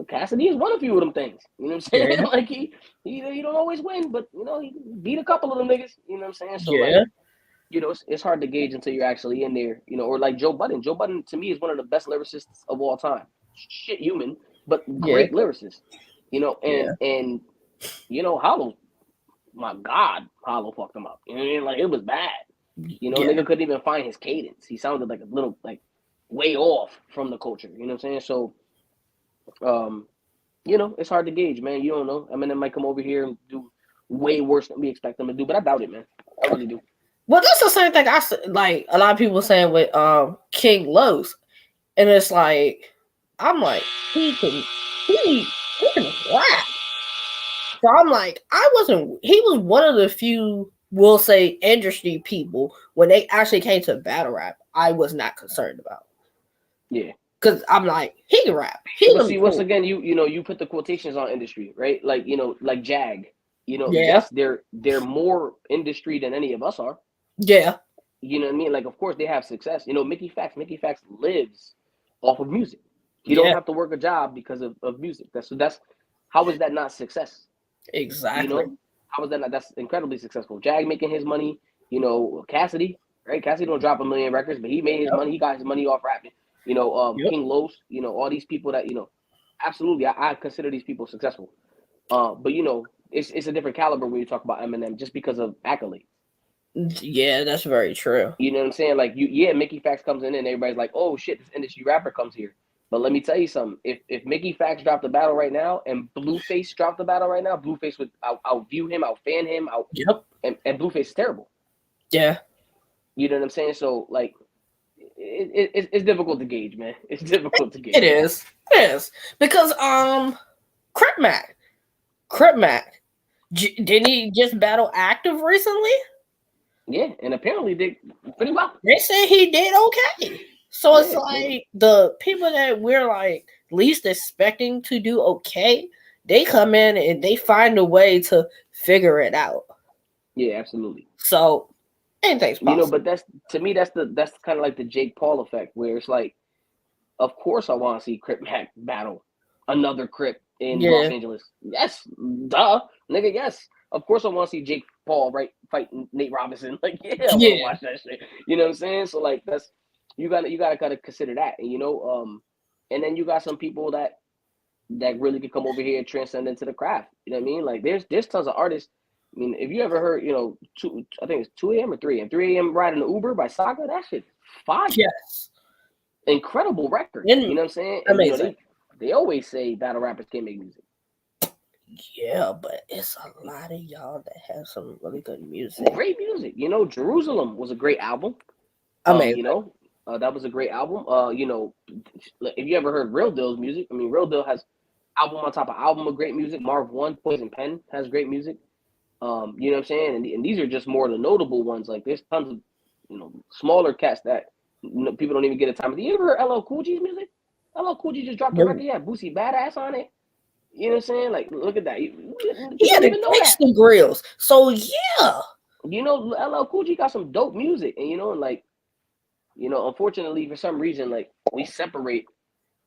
Cassidy has won a few of them things. You know what I'm saying? Like he don't always win, but he beat a couple of them niggas. You know what I'm saying? So like, it's hard to gauge until you're actually in there. Or like Joe Budden. Joe Budden to me is one of the best lyricists of all time. Shit human, but great lyricist. And Hollow, my God, Hollow fucked him up. You know what I mean? Like it was bad. Nigga couldn't even find his cadence. He sounded like a little like way off from the culture. You know what I'm saying? So it's hard to gauge, man. You don't know. Eminem might come over here and do way worse than we expect them to do, but I doubt it, man. I really do. Well, that's the same thing I like a lot of people saying with King Los. And it's like, I'm like, he can rap. So I'm like, he was one of the few, we'll say, industry people when they actually came to battle rap, I was not concerned about. Yeah. Because I'm like, he can rap. Once again, you put the quotations on industry, right? Like, like Jag. Yes, they're more industry than any of us are. Yeah. You know what I mean? Like, of course, they have success. Mickey Fax lives off of music. He don't have to work a job because of music. That's how is that not success? Exactly. How is that not? That's incredibly successful. Jag making his money. Cassidy, right? Cassidy don't drop 1 million records, but he made his money. He got his money off rapping. King Los. All these people that absolutely, I consider these people successful. But it's a different caliber when you talk about Eminem just because of accolades. Yeah, that's very true. You know what I'm saying? Like Mickey Fax comes in and everybody's like, oh shit, this industry rapper comes here. But let me tell you something. If Mickey Fax dropped a battle right now and Blueface dropped a battle right now, Blueface would I'll view him, I'll fan him, Yep. and Blueface is terrible. Yeah. You know what I'm saying? So like it's difficult to gauge, man. It's difficult to gauge. It is. It is. Because Crip Mac, didn't he just battle active recently? Yeah, and apparently did pretty well. They say he did okay. So it's like the people that we're like least expecting to do okay, they come in and they find a way to figure it out. Yeah, absolutely. So anything's possible. But that's kind of like the Jake Paul effect, where it's like, of course I want to see Crip Mac battle another Crip in Los Angeles. Yes, duh, nigga. Yes, of course I want to see Jake Paul fight Nate Robinson. Like, I want to watch that shit. You know what I'm saying? So like, that's you gotta kind of consider that, and and then you got some people that really could come over here and transcend into the craft. You know what I mean? Like, there's tons of artists. I mean, if you ever heard, I think it's 2 a.m. or 3 a.m. 3 a.m. riding the Uber by Saga, that shit fire. Yes. Incredible record. You know what I'm saying? And, amazing. They always say battle rappers can't make music. Yeah, but it's a lot of y'all that have some really good music. Great music. Jerusalem was a great album. Amazing. That was a great album. If you ever heard Real Deal's music, I mean, Real Deal has album on top of album of great music. Marv One, Poison Pen has great music. You know what I'm saying? And these are just more of the notable ones. Like, there's tons of, smaller cats that people don't even get a time. Have you ever heard LL Cool G's music? LL Cool G just dropped a record. He had Boosie Badass on it. You know what I'm saying? Like, look at that. He had to fix the grills. So yeah. LL Cool G got some dope music, and unfortunately for some reason, like, we separate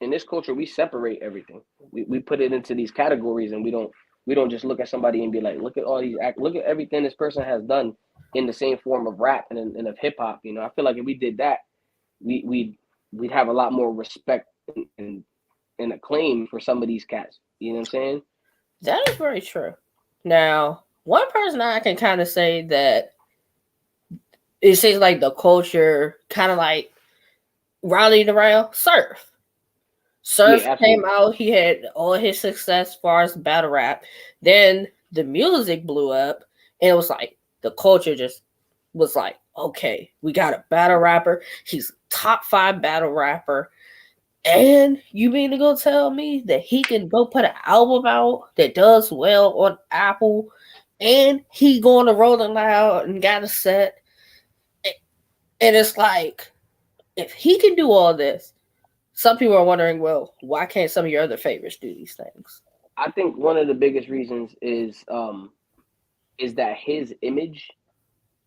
in this culture. We separate everything. We put it into these categories, and we don't just look at somebody and be like, look at all these look at everything this person has done in the same form of rap and of hip hop. I feel like if we did that, we'd have a lot more respect and acclaim for some of these cats. You know what I'm saying? That is very true. Now, one person I can kind of say that it seems like the culture kind of like rallied around Surf. Surf came out. He had all his success as far as battle rap. Then the music blew up, and it was like the culture just was like, okay, we got a battle rapper. He's top 5 battle rapper. And you mean to go tell me that he can go put an album out that does well on Apple, and he going to Rolling Loud and got a set? And it's like, if he can do all this, some people are wondering, well, why can't some of your other favorites do these things? I think one of the biggest reasons is that his image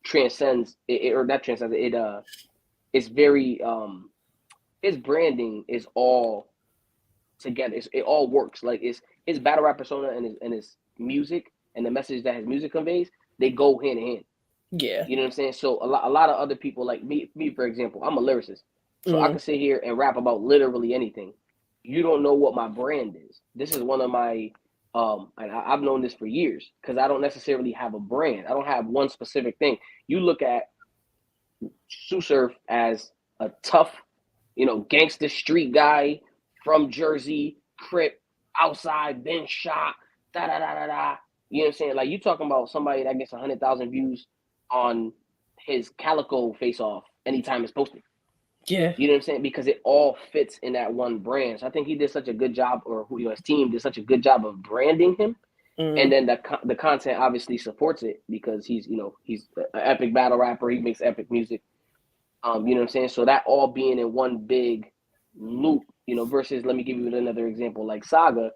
transcends it, or not transcends it. It's very his branding is all together. It all works. Like, it's his battle rap persona and his music and the message that his music conveys. They go hand in hand. Yeah, you know what I'm saying. So a lot of other people, like me for example, I'm a lyricist, so I can sit here and rap about literally anything. You don't know what my brand is. This is one of my and I've known this for years, because I don't necessarily have a brand. I don't have one specific thing. You look at Sue Surf as a tough, gangster street guy from Jersey, Crip, outside, been shot, da da da da da. You know what I'm saying? Like, you talking about somebody that gets 100,000 views on his Calico face off anytime it's posted. Yeah. You know what I'm saying? Because it all fits in that one brand. So I think he did such a good job, or his team did such a good job of branding him. And then the content obviously supports it, because he's an epic battle rapper. He makes epic music. You know what I'm saying? So that all being in one big loop, versus, let me give you another example, like Saga,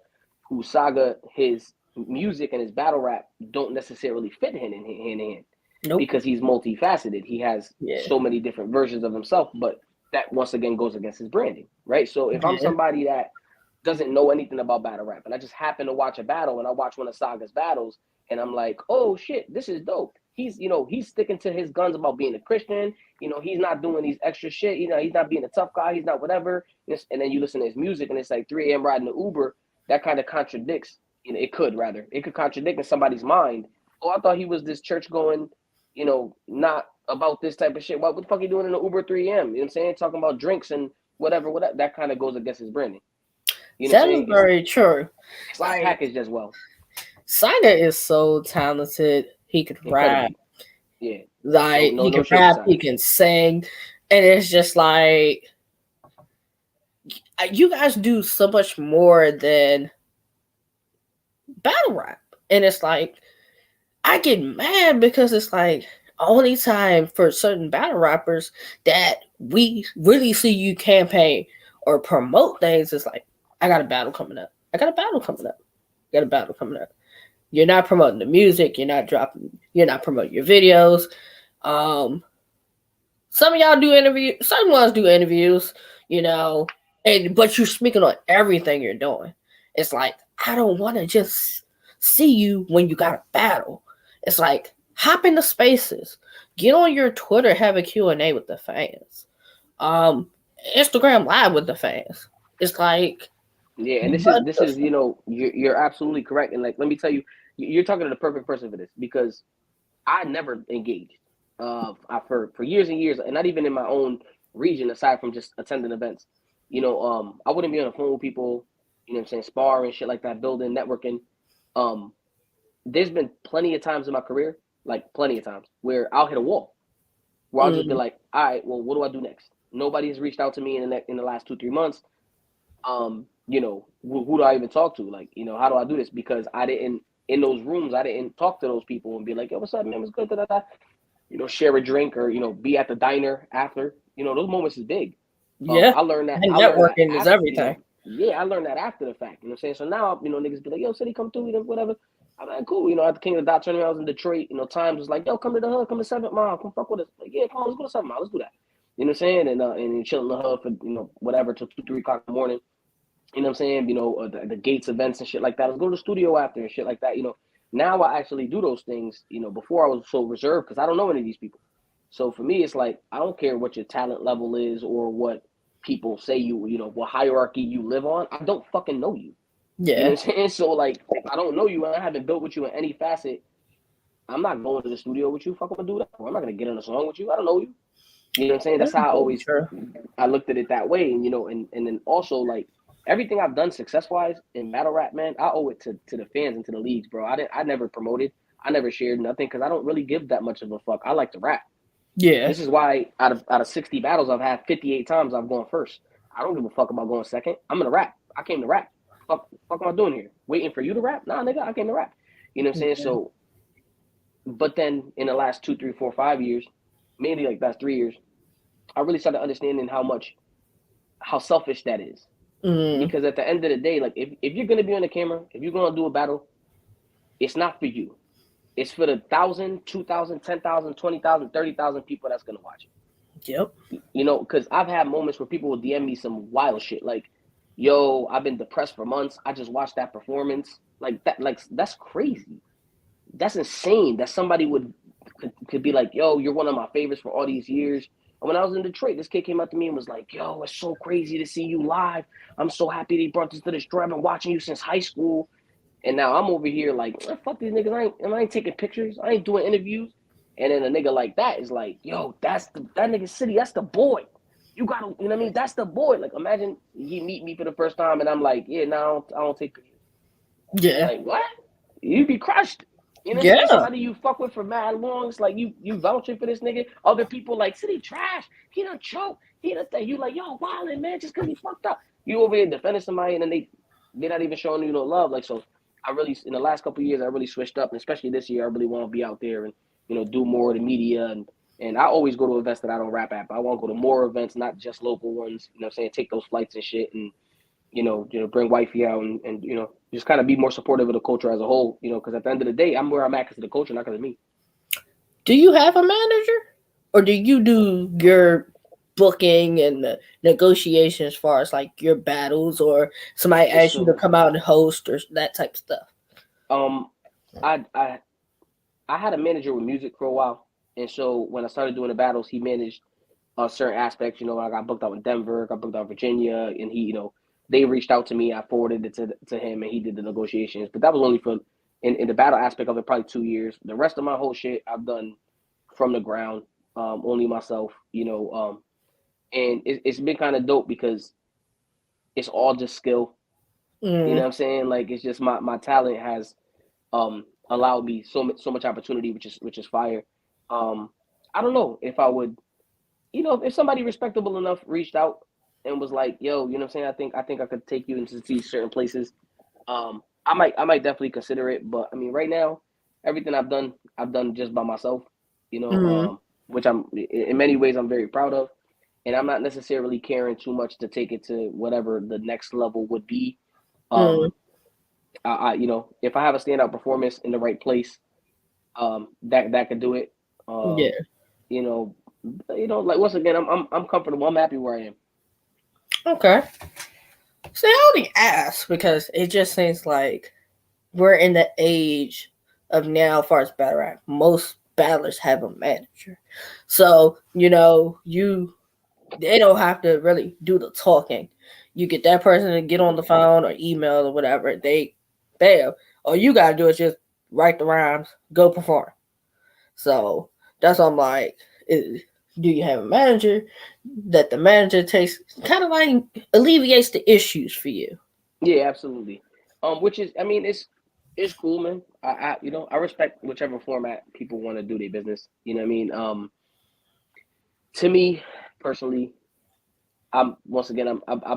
his music and his battle rap don't necessarily fit hand in hand. Nope. Because he's multifaceted. He has so many different versions of himself, but that once again goes against his branding, right? So if I'm somebody that doesn't know anything about battle rap, and I just happen to watch a battle, and I watch one of Saga's battles, and I'm like, oh shit, this is dope. He's sticking to his guns about being a Christian. He's not doing these extra shit. He's not being a tough guy. He's not whatever. And then you listen to his music, and it's like 3 a.m. riding the Uber. That kind of contradicts. It could contradict in somebody's mind. Oh, I thought he was this church going, not about this type of shit. What the fuck are you doing in the Uber 3M? You know what I'm saying? Talking about drinks and whatever. That kind of goes against his branding. You know what I'm That is saying? very true. It's not packaged as well. Cityy is so talented. He could rap. Incredibly. Yeah. Like No he can shade rap, to he Cityy. can sing, and it's just like you guys do so much more than battle rap, and it's like I get mad because it's like only time for certain battle rappers that we really see you campaign or promote things is like I got a battle coming up. I got a battle coming up. I got a battle coming up. You're not promoting the music. You're not promoting your videos. Some of y'all do interviews. Some ones do interviews, but you're speaking on everything you're doing. It's like I don't want to just see you when you got a battle. It's like hop into spaces, get on your Twitter, have a Q&A with the fans. Instagram live with the fans. It's like and this is you're absolutely correct. And like, let me tell you, you're talking to the perfect person for this because I never engaged for years and years, and not even in my own region aside from just attending events. I wouldn't be on the phone with people, what I'm saying, spar and shit like that, building, networking. There's been plenty of times in my career, like plenty of times, where I'll hit a wall, where I'll just be like, all right, well, what do I do next? Nobody has reached out to me in the last 2-3 months. Who do I even talk to? Like, how do I do this? Because I didn't, in those rooms, I didn't talk to those people and be like, yo, what's up, man? What's good? Da-da-da. Share a drink or, be at the diner after. Those moments is big. Yeah. I learned that. And networking is after, everything. I learned that after the fact. You know what I'm saying? So now, niggas be like, yo, Cityy, come through, whatever. I'm like, cool. At the King of the Dot tournament, I was in Detroit. Times was like, yo, come to the hood, come to 7th Mile, come fuck with us. Like, yeah, come on, let's go to 7th Mile, let's do that. You know what I'm saying? And chill in the hood for, whatever, till 2-3 o'clock in the morning. You know what I'm saying? The Gates events and shit like that. Let's go to the studio after and shit like that. Now I actually do those things. Before I was so reserved because I don't know any of these people. So for me, it's like I don't care what your talent level is or what people say what hierarchy you live on. I don't fucking know you. Yeah. You know what I'm saying? So like, if I don't know you and I haven't built with you in any facet, I'm not going to the studio with you. Fuck, I'm gonna do that for. I'm not gonna get in a song with you. I don't know you. You know what I'm saying? That's how I looked at it that way. And and then also like everything I've done success-wise in battle rap, man, I owe it to the fans and to the leagues, bro. I never promoted. I never shared nothing because I don't really give that much of a fuck. I like to rap. Yeah. This is why out of 60 battles I've had, 58 times I've gone first. I don't give a fuck about going second. I'm gonna rap. I came to rap. Fuck am I doing here? Waiting for you to rap? Nah, nigga, I came to rap. You know what I'm saying? So, but then in the last 2, 3, 4, 5 years, mainly like that's 3 years, I really started understanding how selfish that is. Because at the end of the day, like if you're gonna be on the camera, if you're gonna do a battle, it's not for you. It's for the 1,000, 2,000, 10,000, 20,000, 30,000 people that's gonna watch it. Yep. Because I've had moments where people will DM me some wild shit like, "Yo, I've been depressed for months. I just watched that performance." Like that, like that's crazy. That's insane. That somebody could be like, "Yo, you're one of my favorites for all these years." And when I was in Detroit, this kid came up to me and was like, "Yo, it's so crazy to see you live. I'm so happy they brought this to the show. I've been watching you since high school." And now I'm over here like, fuck these niggas. I ain't taking pictures. I ain't doing interviews. And then a nigga like that is like, yo, that nigga Cityy. That's the boy. You gotta, you know what I mean? That's the boy. Like, imagine he meet me for the first time and I'm like, yeah, no, I don't take pictures. Yeah. Like, what? You'd be crushed. You know what I'm saying? Somebody you fuck with for mad long. It's like you vouching for this nigga. Other people like, Cityy trash. He done choke. He done thing. You like, yo, wildin', man, just cause he fucked up. You over here defending somebody and then they're not even showing you no love. Like, so I really, in the last couple of years, I really switched up, and especially this year, I really want to be out there and do more of the media. And I always go to events that I don't rap at, but I want to go to more events, not just local ones. You know what I'm saying? Take those flights and shit, and bring wifey out and just kind of be more supportive of the culture as a whole. Because at the end of the day, I'm where I'm at because of the culture, not because of me. Do you have a manager, or do you do your booking and the negotiation as far as like your battles, or somebody asks you to come out and host or that type of stuff? I had a manager with music for a while, and so when I started doing the battles, he managed certain aspects. I got booked out in Denver, got booked out in Virginia, and he, they reached out to me. I forwarded it to him, and he did the negotiations. But that was only for in the battle aspect of it, probably 2 years. The rest of my whole shit, I've done from the ground, only myself, and it's been kind of dope because it's all just skill. You know what I'm saying? Like it's just my talent has allowed me so much opportunity, which is fire. I don't know if I would, if somebody respectable enough reached out and was like, "Yo, you know what I'm saying? I think I could take you into these certain places." I might definitely consider it, but I mean, right now, everything I've done just by myself. Which I'm in many ways I'm very proud of, and I'm not necessarily caring too much to take it to whatever the next level would be. If I have a standout performance in the right place, that could do it. Yeah. You know, like once again, I'm comfortable. I'm happy where I am. Okay. See, I only ask because it just seems like we're in the age of now, as far as battle rap, most battlers have a manager. So, they don't have to really do the talking. You get that person to get on the phone or email or whatever, bam. All you gotta do is just write the rhymes, go perform. So that's what I'm like, do you have a manager that the manager takes, kind of like alleviates the issues for you? Yeah, absolutely. Which is, I mean, it's cool, man. I respect whichever format people want to do their business. You know what I mean? To me personally, I've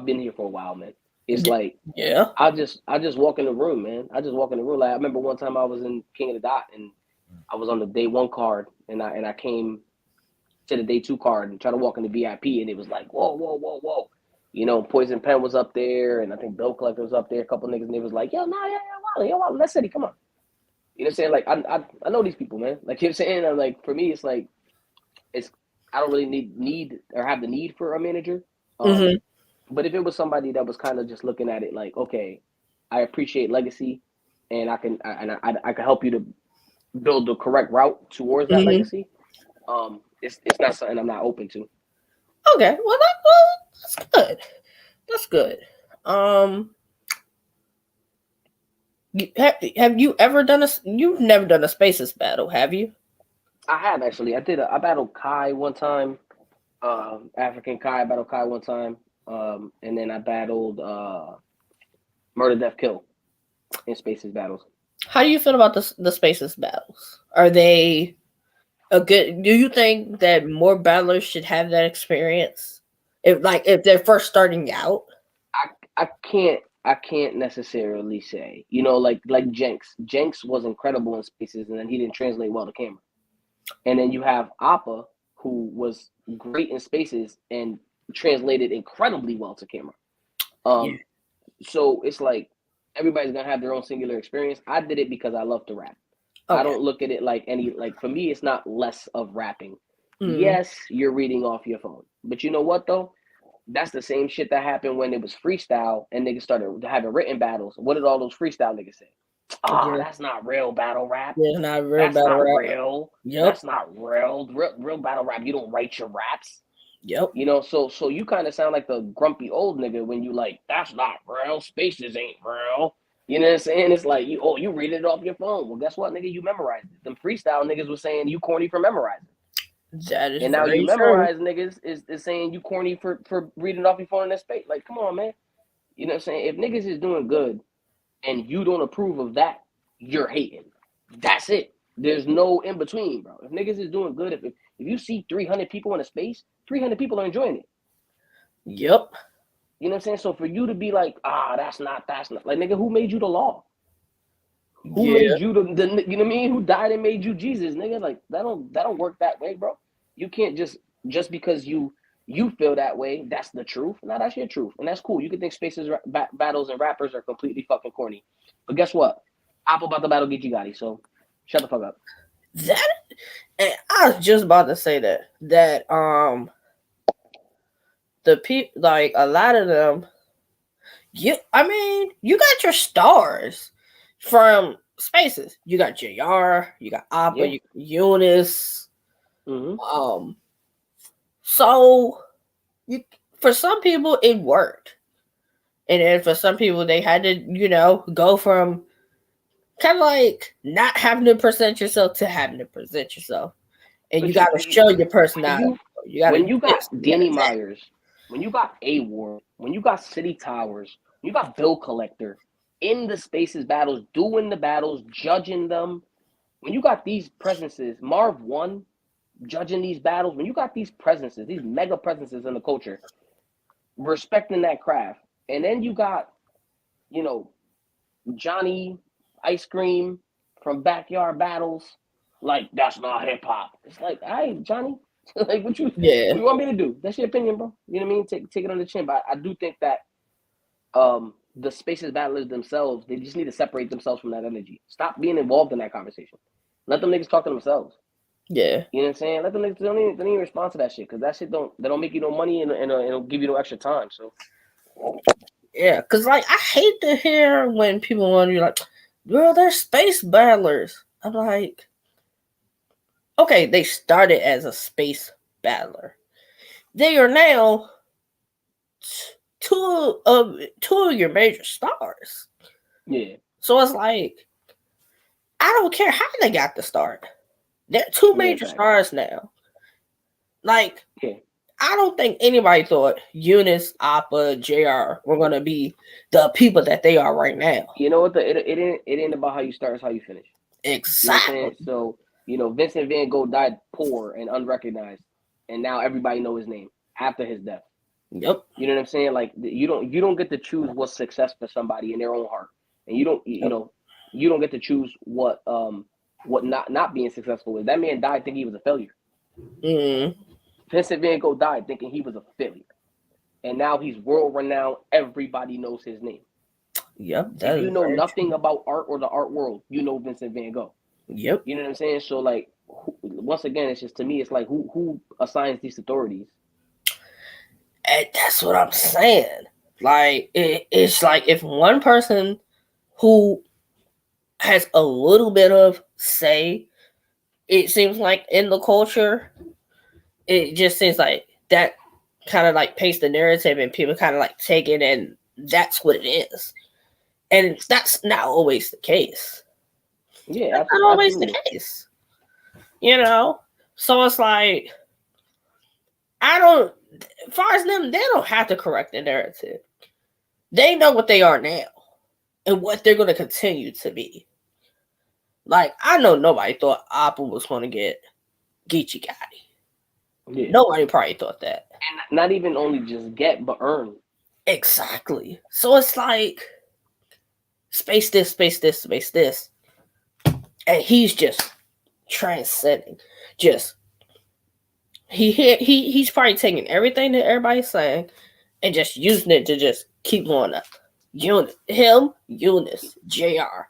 been here for a while, man. It's like Yeah. I just walk in the room, man. I just walk in the room. Like I remember one time I was in King of the Dot and I was on the day one card and I came to the day two card and tried to walk in the VIP and it was like, whoa, whoa, whoa, whoa. Poison Pen was up there and I think Bill Collector was up there, a couple niggas, and they was like, yo, nah, yeah, Wally, let's Cityy, come on. You know what I'm saying? Like I know these people, man. Like you know what I'm saying? I'm like, for me it's like I don't really need or have the need for a manager. But if it was somebody that was kind of just looking at it like, okay, I appreciate legacy, and I can help you to build the correct route towards that legacy. It's not something I'm not open to. Okay, well, that's good. That's good. Have you ever done you've never done a Spaces battle, have you? I have actually. I battled Kai one time. African Kai, I battled Kai one time. And then I battled Murder Death Kill in Spaces battles. How do you feel about the Spaces battles? Are they a good? Do you think that more battlers should have that experience? If they're first starting out? I can't necessarily say. Like Jenks. Jenks was incredible in Spaces, and then he didn't translate well to camera. And then you have Appa, who was great in Spaces and translated incredibly well to camera. So it's like everybody's gonna have their own singular experience. I did it because I love to rap. Okay. I don't look at it like for me, it's not less of rapping. Yes, you're reading off your phone. But you know what though? That's the same shit that happened when it was freestyle and niggas started having written battles. What did all those freestyle niggas say? That's not real battle rap. Yeah, not real that's battle not rap. Real. Yep. That's not real battle rap. You don't write your raps. Yep. So you kind of sound like the grumpy old nigga when you like, that's not real. Spaces ain't real. You know what I'm saying? It's like, you read it off your phone. Well, guess what, nigga? You memorized it. Them freestyle niggas was saying you corny for memorizing. That is, and now you memorize niggas is saying you corny for reading off your phone in that space. Like, come on, man. You know what I'm saying? If niggas is doing good and you don't approve of that, you're hating. That's it. There's no in between, bro. If niggas is doing good, if you see 300 people in a space, 300 people are enjoying it. Yep. You know what I'm saying? So for you to be like, that's not like, nigga, who made you the law? Who made you the you know what I mean? Who died and made you Jesus, nigga? Like that don't work that way, bro. You can't just because you feel that way, that's the truth. No, that's your truth, and that's cool. You can think Spaces battles and rappers are completely fucking corny, but guess what? Apple about to battle Geechee Gotti, so shut the fuck up. And I was just about to say that the people, like a lot of them, you got your stars from Spaces. You got JR, you got Appa, you got Eunice. So for some people it worked, and then for some people they had to go from kind of like not having to present yourself to having to present yourself. and But you got to show your personality. You got when to you got Danny that. Myers, when you got A-Ward, when you got City Towers, when you got Bill Collector in the spaces battles, doing the battles, judging them. When you got these presences, Marv One judging these battles, when you got these presences, these mega presences in the culture, respecting that craft, and then you got, you know, Johnny Ice Cream from Backyard Battles, like that's not hip hop. It's like, all right, Johnny, like what you want me to do? That's your opinion, bro. You know what I mean? Take it on the chin. But I do think that the spaces battlers themselves, they just need to separate themselves from that energy. Stop being involved in that conversation. Let them niggas talk to themselves. Yeah. You know what I'm saying? Let them niggas don't even respond to that shit, because that shit don't make you no money, and it'll give you no extra time. So yeah, because like I hate to hear when people want to be like, girl, they're space battlers. I'm like, okay, they started as a space battler. They are now two of your major stars. yeah. So it's like, I don't care how they got the start. They're two major stars now. Like, I don't think anybody thought Eunice, Appa, JR were gonna be the people that they are right now. You know what? It ain't about how you start; it's how you finish. Exactly. You know what I'm saying? So Vincent Van Gogh died poor and unrecognized, and now everybody know his name after his death. Yep. You know what I'm saying? Like you don't get to choose what's success for somebody in their own heart, and you don't get to choose what not being successful is. That man died thinking he was a failure. Mm. Vincent Van Gogh died thinking he was a failure, and now he's world renowned. Everybody knows his name. Yep. If you know nothing about art or the art world, you know Vincent Van Gogh. Yep. You know what I'm saying? So like, once again, it's just, to me, it's like who assigns these authorities? And that's what I'm saying. Like it's like if one person who has a little bit of say, it seems like in the culture, it just seems like that kind of like paints the narrative, and people kind of like take it, and that's what it is. And that's not always the case. Yeah, that's not always the case. You know, so it's like, I don't. As far as them, they don't have to correct the narrative. They know what they are now and what they're going to continue to be. Like, I know nobody thought Appa was going to get Geechee Gotti. Yeah. Nobody probably thought that. And not even only just get, but earn. Exactly. So it's like, space this, space this, space this. And he's just transcending. Just, he's probably taking everything that everybody's saying and just using it to just keep going up. Eunice, JR.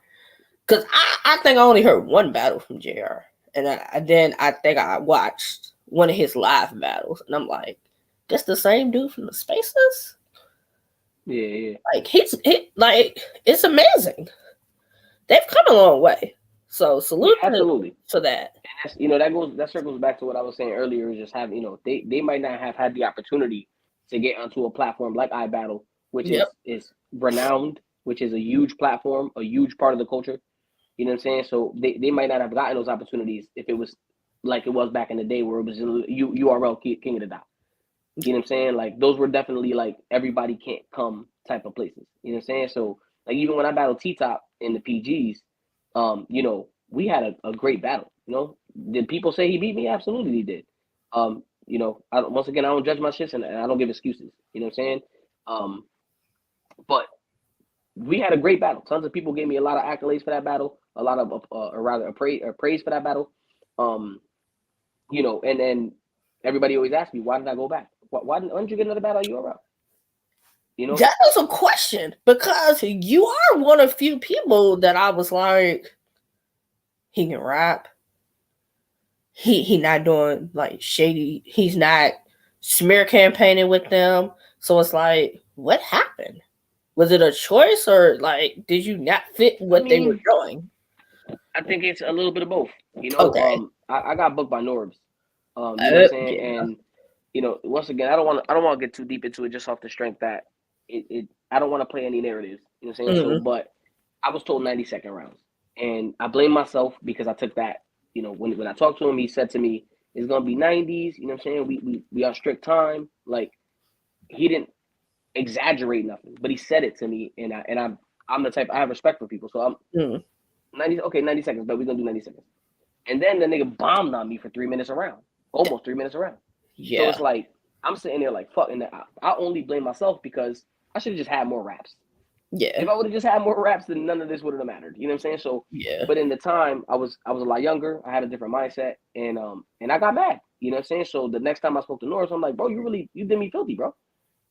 Because I think I only heard one battle from JR. And then I think I watched one of his live battles. And I'm like, that's the same dude from the Spaces? Yeah. Like, it's amazing. They've come a long way. So salute to that. And that circles back to what I was saying earlier, is just they might not have had the opportunity to get onto a platform like iBattle, which is renowned, which is a huge platform, a huge part of the culture. You know what I'm saying? So they might not have gotten those opportunities if it was like it was back in the day, where it was URL King of the Dot. You know what I'm saying? Like, those were definitely like everybody can't come type of places. You know what I'm saying? So like, even when I battled T-Top in the PGs, we had a great battle. Did people say he beat me? Absolutely, he did. Once again, I don't judge my shits, and I don't give excuses. You know what I'm saying? But we had a great battle. Tons of people gave me a lot of accolades for that battle, a lot of praise for that battle. And then everybody always asks me, why did I go back? Why didn't you get another battle at URL? That was a question, because you are one of few people that I was like, he can rap. He not doing like shady. He's not smear campaigning with them. So it's like, what happened? Was it a choice, or like, did you not fit what they were doing? I think it's a little bit of both. Okay. I got booked by Norbs. You know what I'm saying? Yeah. And once again, I don't want to get too deep into it, just off the strength that I don't want to play any narratives. You know what I'm saying? Mm-hmm. So, but I was told 90-second rounds, and I blame myself because I took that. When I talked to him, he said to me, It's gonna be 90s. You know what I'm saying? We on strict time. Like he didn't exaggerate nothing, but he said it to me, and I'm the type I have respect for people. So I'm 90 seconds, but we're gonna do 90 seconds. And then the nigga bombed on me for 3 minutes around, almost 3 minutes around. Yeah. So it's like I'm sitting there like fuck, and I only blame myself because I should have just had more raps. Yeah. If I would have just had more raps, then none of this would have mattered. You know what I'm saying? So yeah. But in the time, I was a lot younger. I had a different mindset, and I got mad. You know what I'm saying? So the next time I spoke to Norris, I'm like, bro, you did me filthy, bro.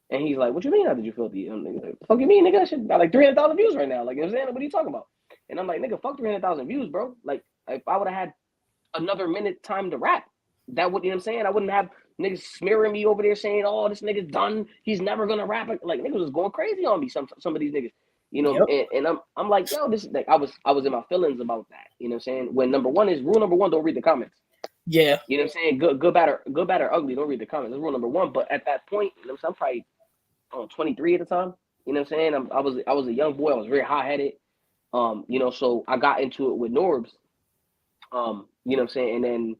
And he's like, what you mean I did you filthy? And I'm like, fuck you mean, nigga? That shit got like 300,000 views right now. Like, you know what I'm saying? What are you talking about? And I'm like, nigga, fuck 300,000 views, bro. Like, if I would have had another minute time to rap, that would, you know what I'm saying? I wouldn't have niggas smearing me over there saying, oh, this nigga's done. He's never gonna rap. Like niggas was going crazy on me. Some of these niggas, you know. Yep. And I'm like, yo, this is like I was in my feelings about that. You know what I'm saying? When rule number one, don't read the comments. Yeah. You know what I'm saying? Good, bad, or ugly, don't read the comments. That's rule number one. But at that point, you know what I'm saying? I'm probably 23 at the time. You know what I'm saying? I was a young boy. I was very hot headed. You know, so I got into it with Norbs. You know what I'm saying? And then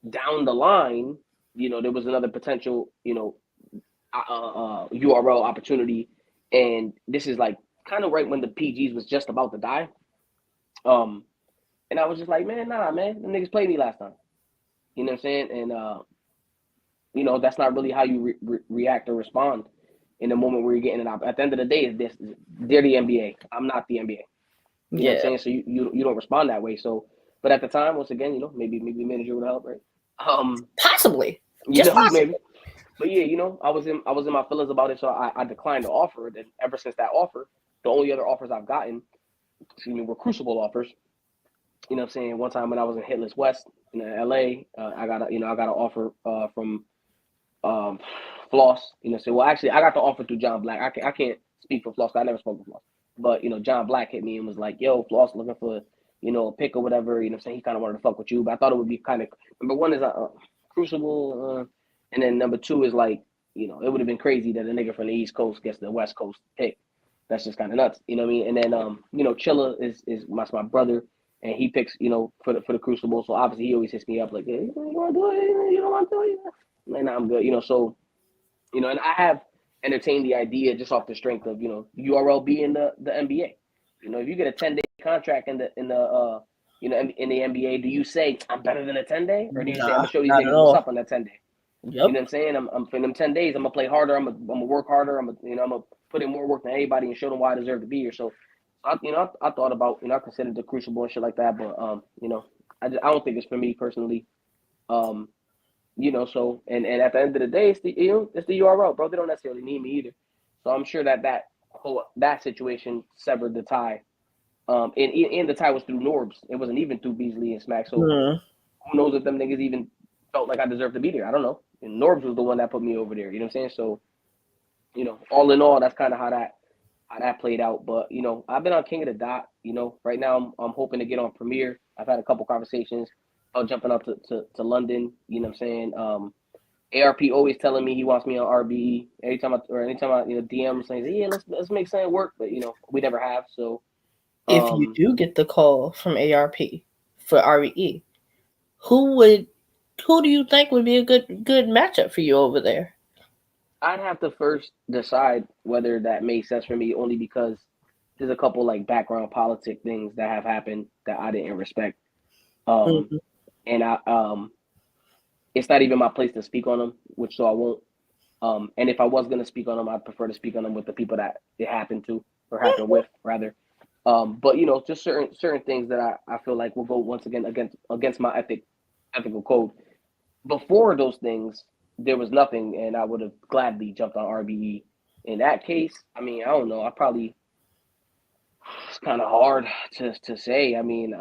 down the line, you know, there was another potential, you know, URL opportunity, and this is like kind of right when the PGs was just about to die. And I was just like, man, nah, man, the niggas played me last time. You know what I'm saying? And you know, that's not really how you react or respond in the moment where you're getting it out. At the end of the day, they're the NBA. I'm not the NBA. You know what I'm saying? So you don't respond that way. So, but at the time, once again, you know, maybe manager would help, right? Possibly. Just possibly. Maybe. But yeah, you know, I was in my feelings about it, so I declined the offer. And ever since that offer, the only other offers I've gotten, were Crucible offers. You know what I'm saying? One time when I was in Hitless West in LA, I got an offer from Floss. You know, so well, actually, I got the offer through John Black. I can't speak for Floss. I never spoke to Floss. But you know, John Black hit me and was like, "Yo, Floss looking for a pick or whatever." You know, what I'm saying he kind of wanted to fuck with you, but I thought it would be kind of number one is Crucible, and then number two is like, you know, it would have been crazy that a nigga from the East Coast gets the West Coast pick. That's just kind of nuts, you know what I mean? And then you know, Chilla is my brother, and he picks, you know, for the Crucible. So obviously he always hits me up like, "Hey, you want to do it? You don't want to do it?" Like, nah, I'm good, you know. So, you know, and I have entertained the idea just off the strength of, you know, URL being the NBA. You know, if you get a 10-day contract in the you know, in the NBA, do you say I'm better than a 10-day, or do you say I'm gonna show these niggas what's up on that 10-day? Yep. You know what I'm saying? I'm for them 10 days. I'm gonna play harder. I'm gonna work harder. I'm gonna put in more work than anybody and show them why I deserve to be here. So, I thought about, you know, I considered the Crucible and shit like that, but you know, I don't think it's for me personally. You know, so and at the end of the day, it's the URL, bro. They don't necessarily need me either. So I'm sure that situation severed the tie. And the tie was through Norbs. It wasn't even through Beasley and Smack. So who knows if them niggas even felt like I deserved to be there? I don't know. And Norbs was the one that put me over there. You know what I'm saying? So, you know, all in all, that's kind of how that played out. But, you know, I've been on King of the Dot. You know, right now I'm hoping to get on Premiere. I've had a couple conversations about jumping up to London. You know what I'm saying? ARP always telling me he wants me on RBE. Anytime I you know, DM saying, yeah, let's make something work. But, you know, we never have. So if you do get the call from ARP for RBE, who do you think would be a good matchup for you over there? I'd have to first decide whether that makes sense for me, only because there's a couple like background politic things that have happened that I didn't respect. And it's not even my place to speak on them, so I won't. And if I was gonna speak on them, I'd prefer to speak on them with the people that it happened to or happened with, rather. But you know, just certain things that I feel like will go once again against my ethical code. Before those things, there was nothing, and I would have gladly jumped on RBE. In that case, I mean, I don't know. It's kind of hard to say. I mean,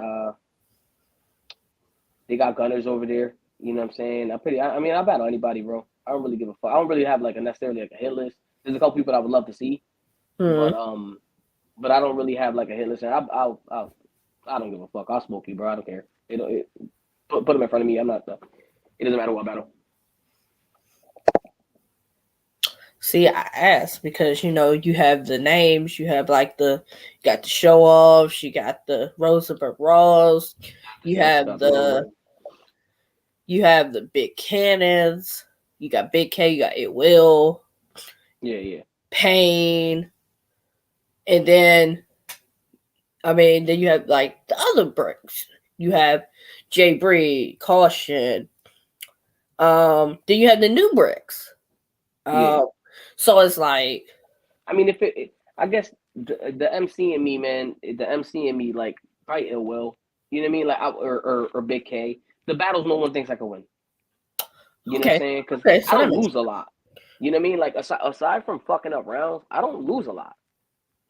they got gunners over there. You know what I'm saying? I mean, I battle anybody, bro. I don't really give a fuck. I don't really have like necessarily a hit list. There's a couple people I would love to see, but I don't really have like a hit list. And I don't give a fuck. I'll smoke you, bro. I don't care. Put them in front of me. I'm not. It doesn't matter what battle. See, I asked because, you know, you have the names, you have like you got the show offs, you got the Rosenberg Raws, you have the You have the big cannons. You got Big K. You got It Will. Yeah. Pain. And then, then you have like the other bricks. You have Jay Breed, Caution. Then you have the new bricks. So it's like, I mean, I guess the MC in me, man, the MC in me, like probably Ill Will. You know what I mean? Like, or Big K. The battles no one thinks I can win. You know what I'm saying? Because I don't lose a lot. You know what I mean? Like aside from fucking up rounds, I don't lose a lot.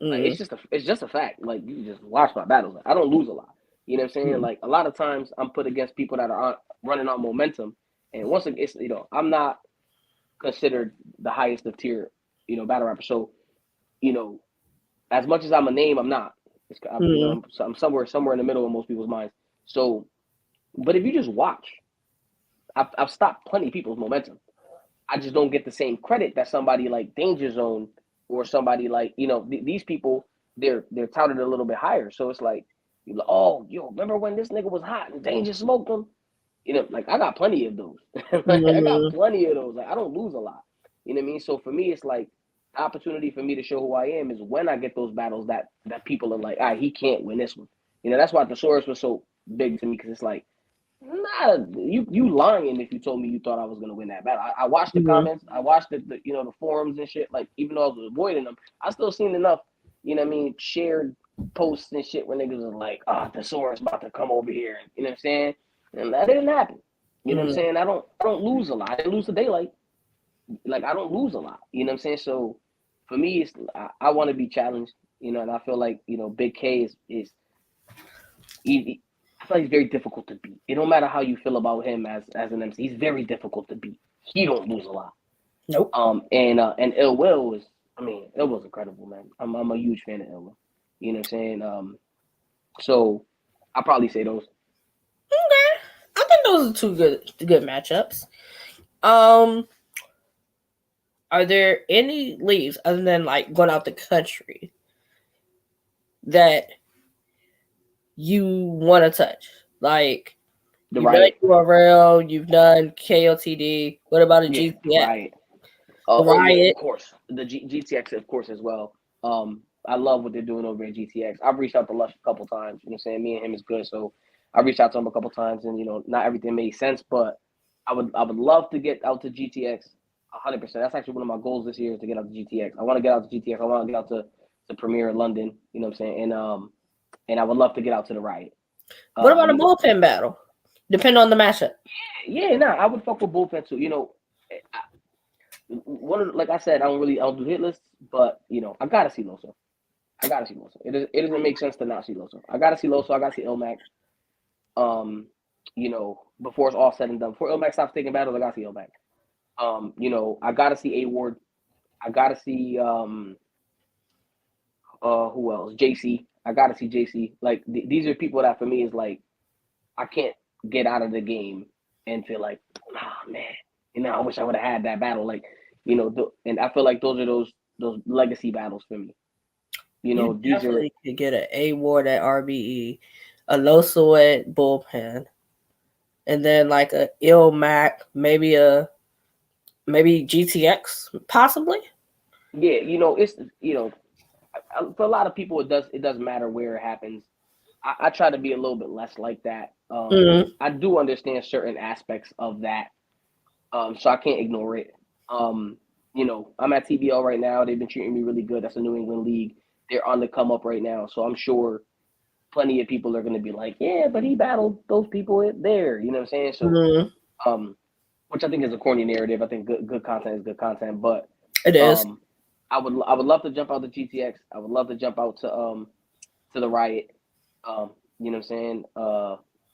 Like, it's just a fact. Like, you just watch my battles. Like, I don't lose a lot. You know what I'm saying? Like, a lot of times I'm put against people that are running on momentum, and once it's I'm not considered the highest of tier battle rapper. So as much as I'm a name, I'm not. I'm somewhere in the middle in most people's minds. So, but if you just watch, I've stopped plenty of people's momentum. I just don't get the same credit that somebody like Danger Zone or somebody like these people. They're touted a little bit higher. So it's like, oh, remember when this nigga was hot and Danger smoked him? Like, I got plenty of those. I got plenty of those. Like, I don't lose a lot. You know what I mean? So for me, it's like the opportunity for me to show who I am is when I get those battles that people are like, he can't win this one. That's why Thesaurus was so big to me, because it's like, nah, you lying if you told me you thought I was gonna win that battle. I watched the comments, I watched the forums and shit. Like, even though I was avoiding them, I still seen enough, shared posts and shit where niggas was like, Thesaurus about to come over here, and you know what I'm saying? And that didn't happen. You know what I'm saying? I don't lose a lot. I didn't lose to Daylight. Like, I don't lose a lot. You know what I'm saying? So for me, it's I want to be challenged. And I feel like Big K is easy. I feel like he's very difficult to beat. It don't matter how you feel about him as an MC. He's very difficult to beat. He don't lose a lot. Nope. And Ill Will Ill Will's incredible, man. I'm a huge fan of Ill Will. You know what I'm saying? So I'll probably say those. Okay. I think those are two good matchups. Are there any leagues other than like going out the country that you want to touch? Like, you've done URL, you've done KOTD. What about a GTX? Riot. Riot. Of course. The GTX, of course, as well. I love what they're doing over at GTX. I've reached out to Lush a couple times. You know what I'm saying? Me and him is good. So I reached out to him a couple times, and not everything made sense, but I would love to get out to GTX 100%. That's actually one of my goals this year, is to get out to GTX. I want to get out to GTX. I want to get out to the Premiere in London. You know what I'm saying? And I would love to get out to the Riot. What about a bullpen battle? Depending on the matchup. Yeah, I would fuck with bullpen too. Like I said, I don't do hit lists, but I gotta see Loso. It doesn't make sense to not see Loso. I gotta see Loso. I gotta see Ilmac. Before it's all said and done, before Ilmac stops taking battles, I gotta see Ilmac. I gotta see A Ward. I gotta see who else? JC. I gotta see JC. Like, these are people that for me is like, I can't get out of the game and feel like, man, I wish I would have had that battle. Like, and I feel like those are those legacy battles for me. You definitely could get an A Ward at RBE, a Loso at bullpen, and then like a Ilmac, maybe GTX, possibly. Yeah, it's for a lot of people, it doesn't matter where it happens. I try to be a little bit less like that. I do understand certain aspects of that, so I can't ignore it. I'm at TBL right now. They've been treating me really good. That's a New England league. They're on the come up right now, so I'm sure plenty of people are going to be like, yeah, but he battled those people there. You know what I'm saying? So, which I think is a corny narrative. I think good content is good content, but it is. I would love to jump out to GTX. I would love to jump out to the Riot. You know what I'm saying?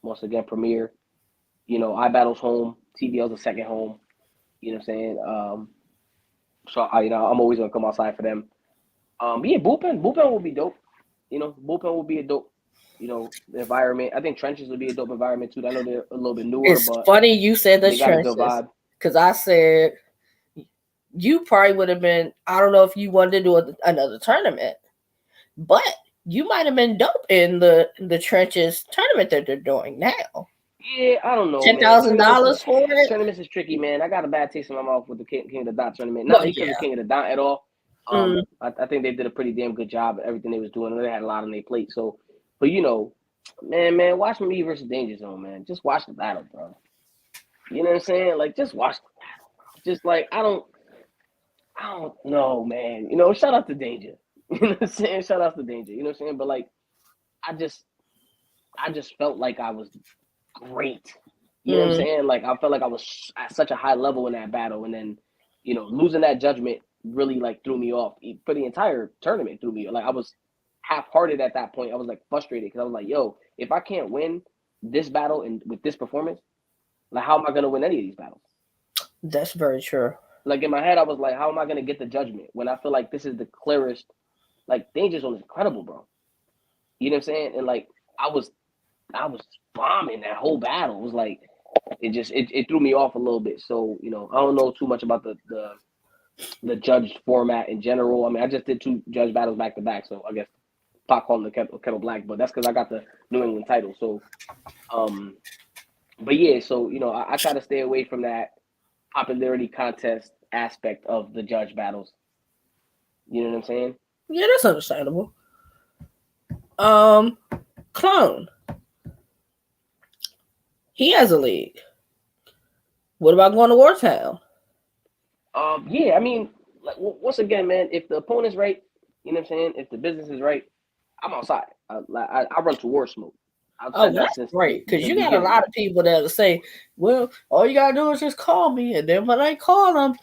Once again, Premiere. iBattle's home. TBL's a second home. You know what I'm saying? So I'm always gonna come outside for them. Yeah, bullpen will be dope. Bullpen will be a dope, environment. I think trenches will be a dope environment too. I know they're a little bit newer. It's funny you said the trenches, because I said you probably would have been. I don't know if you wanted to do another tournament, but you might have been dope in the trenches tournament that they're doing now. Yeah, I don't know, man. $10,000 for it? Tournaments is tricky, man. I got a bad taste in my mouth with the King of the Dot tournament. Not Well, because yeah. of King of the Dot at all. Mm. I think they did a pretty damn good job at everything they was doing. They had a lot on their plate. So, but you know, man, watch me versus Danger Zone, man. Just watch the battle, bro. You know what I'm saying? Like, just watch the battle. Just like I don't know, man. You know, shout out to Danger. You know what I'm saying? Shout out to Danger. You know what I'm saying? But like, I just felt like I was great. You know what I'm saying? Like I felt like I was at such a high level in that battle, and then, you know, losing that judgment really like threw me off for the entire tournament. Threw me like I was half-hearted at that point. I was like frustrated because I was like, yo, if I can't win this battle and with this performance, like how am I gonna win any of these battles? That's very true. Like in my head, I was like, how am I gonna get the judgment when I feel like this is the clearest? Like Danger Zone is incredible, bro. You know what I'm saying? And like I was bombing that whole battle. It was like it threw me off a little bit. So, you know, I don't know too much about the judge format in general. I mean, I just did 2 judge battles back to back, so I guess Pac called the kettle black, but that's because I got the New England title. So, but yeah, so you know, I try to stay away from that popularity contest aspect of the judge battles. You know what I'm saying? Yeah, that's understandable. Clone. He has a league. What about going to Wartown? Yeah, I mean, like once again, man, if the opponent's right, you know what I'm saying. If the business is right, I'm outside. I run to war smoke. Oh, that's great, because you got a lot of people that'll say, well, all you gotta do is just call me, and then when I call them,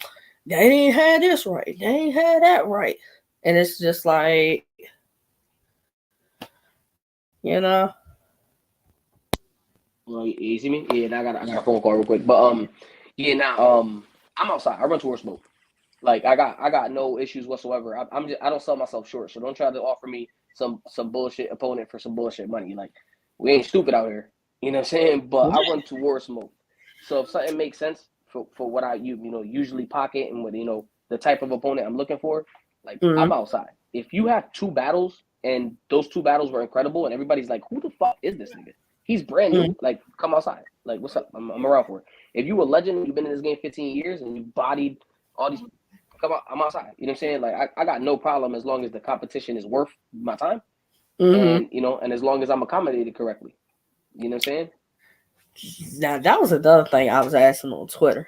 they ain't had this right, they ain't had that right, and it's just like, you know. Well, you see me? Yeah, I got a phone call real quick, but yeah, now I'm outside. I run to war smoke. Like I got no issues whatsoever. I don't sell myself short, so don't try to offer me some bullshit opponent for some bullshit money. Like we ain't stupid out here, you know what I'm saying? But I run towards smoke. So if something makes sense for what I usually pocket and what the type of opponent I'm looking for, like I'm outside. If you have 2 battles and those 2 battles were incredible and everybody's like, who the fuck is this nigga? He's brand new. Like come outside. Like what's up? I'm around for it. If you a legend, you've been in this game 15 years and you bodied all these. Come on, I'm outside. You know what I'm saying? Like I got no problem as long as the competition is worth my time, and and as long as I'm accommodated correctly. You know what I'm saying? Now that was another thing I was asking on Twitter.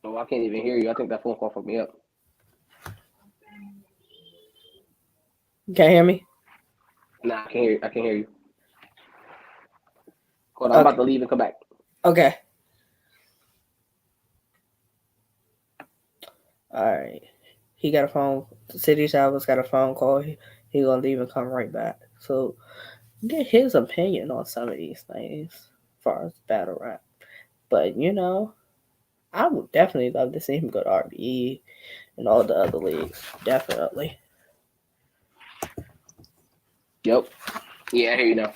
Oh, I can't even hear you. I think that phone call fucked me up. You can't hear me? Nah, I can't hear you. I can't hear you. Hold on, I'm about to leave and come back. Okay. All right. He got a phone. City's Alvarez got a phone call. He gonna leave and come right back. So get his opinion on some of these things as far as battle rap. But I would definitely love to see him go to RBE and all the other leagues. Definitely. Yep. Yeah, I hear you now.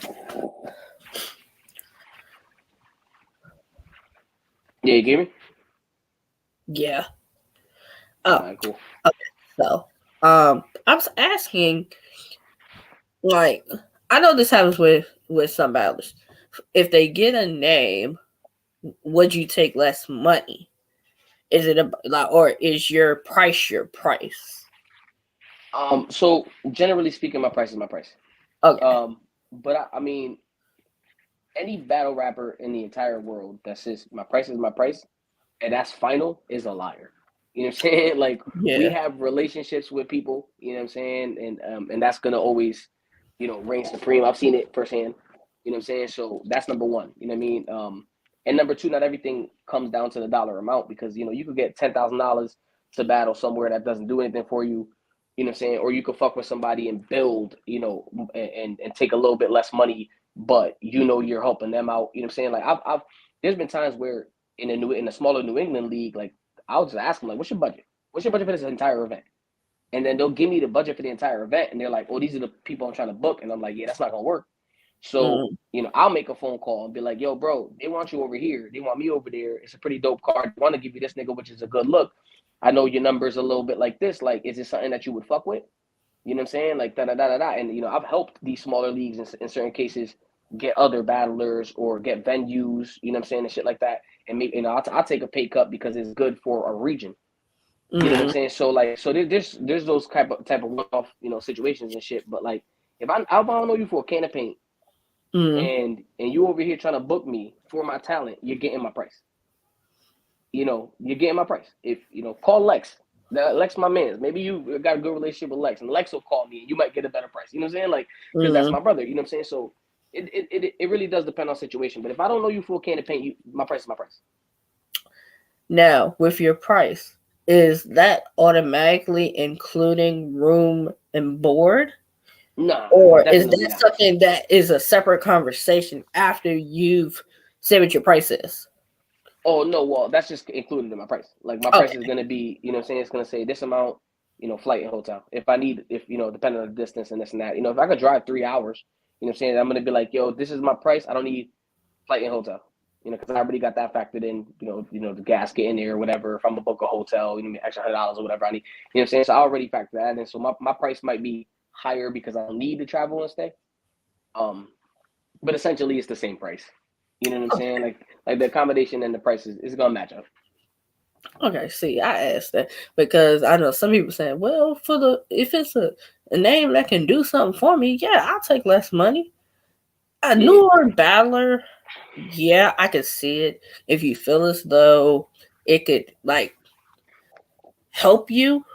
Yeah, you hear me? Yeah. Oh, all right, cool. Okay. So, I was asking, like, I know this happens with some battlers. If they get a name, would you take less money? Is it or is your price your price? So generally speaking, my price is my price. Okay. But I mean, any battle rapper in the entire world that says my price is my price, and that's final, is a liar. You know what I'm saying? Like we have relationships with people, you know what I'm saying? And that's gonna always, reign supreme. I've seen it firsthand. You know what I'm saying? So that's number one. You know what I mean? And number two, not everything comes down to the dollar amount because you could get $10,000 to battle somewhere that doesn't do anything for you. You know what I'm saying? Or you could fuck with somebody and build, and take a little bit less money, but you're helping them out. You know what I'm saying? Like I've there's been times where in a smaller New England league, like I'll just ask them like, what's your budget? What's your budget for this entire event? And then they'll give me the budget for the entire event, and they're like, oh, these are the people I'm trying to book, and I'm like, yeah, that's not gonna work. So I'll make a phone call and be like, yo, bro, they want you over here, they want me over there. It's a pretty dope card. They want to give you this nigga, which is a good look. I know your numbers a little bit like this. Like, is it something that you would fuck with? You know what I'm saying? Like da da da da da. And I've helped these smaller leagues in certain cases get other battlers or get venues, you know what I'm saying, and shit like that. And maybe, you know, I'll take a pay cut because it's good for a region. You know what I'm saying? So like, so there's those type of one-off, you know, situations and shit. But like, if I don't know you for a can of paint, and you over here trying to book me for my talent, you're getting my price. You know, you're getting my price. If you know, call Lex. Lex, my man. Maybe you got a good relationship with Lex, and Lex will call me, and you might get a better price. You know what I'm saying? Like, because that's my brother. You know what I'm saying? So it really does depend on situation. But if I don't know you for a can of paint, my price is my price. Now, with your price, is that automatically including room and board? Nah, Or is definitely that not. something that is a separate conversation after you've said what your price is? Oh no, well that's just included in my price. Like my price is gonna be, you know what I'm saying, it's gonna say this amount, you know, flight and hotel. If you know, depending on the distance and this and that. You know, if I could drive 3 hours, you know what I'm saying, I'm gonna be like, yo, this is my price. I don't need flight and hotel. You know, because I already got that factored in, you know, the gas getting there or whatever. If I'm gonna book a hotel, you know, extra $100 or whatever I need. You know what I'm saying? So I already factor that in. So my price might be higher because I don't need to travel and stay. But essentially it's the same price. You know what I'm saying? Like the accommodation and the prices is gonna match up. Okay, see, I asked that because I know some people saying, well, if it's a name that can do something for me, yeah, I'll take less money. A newer battler, yeah, I could see it. If you feel as though it could like help you,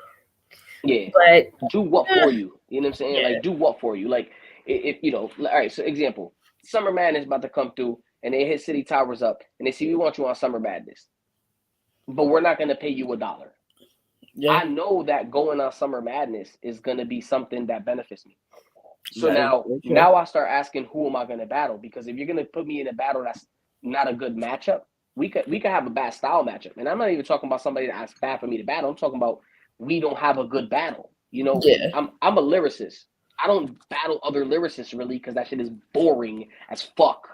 Yeah. but Do what for you? You know what I'm saying? yeah, Like do what for you? Like if you know, all right, so example, Summer Madness about to come through and they hit City Towers up and they say we want you on Summer Madness, but we're not gonna pay you $1. yeah, I know that going on Summer Madness is gonna be something that benefits me. So now I start asking who am I gonna battle? Because if you're gonna put me in a battle that's not a good matchup, we could have a bad style matchup. And I'm not even talking about somebody that's bad for me to battle. I'm talking about we don't have a good battle. You know, yeah, I'm a lyricist. I don't battle other lyricists really because that shit is boring as fuck.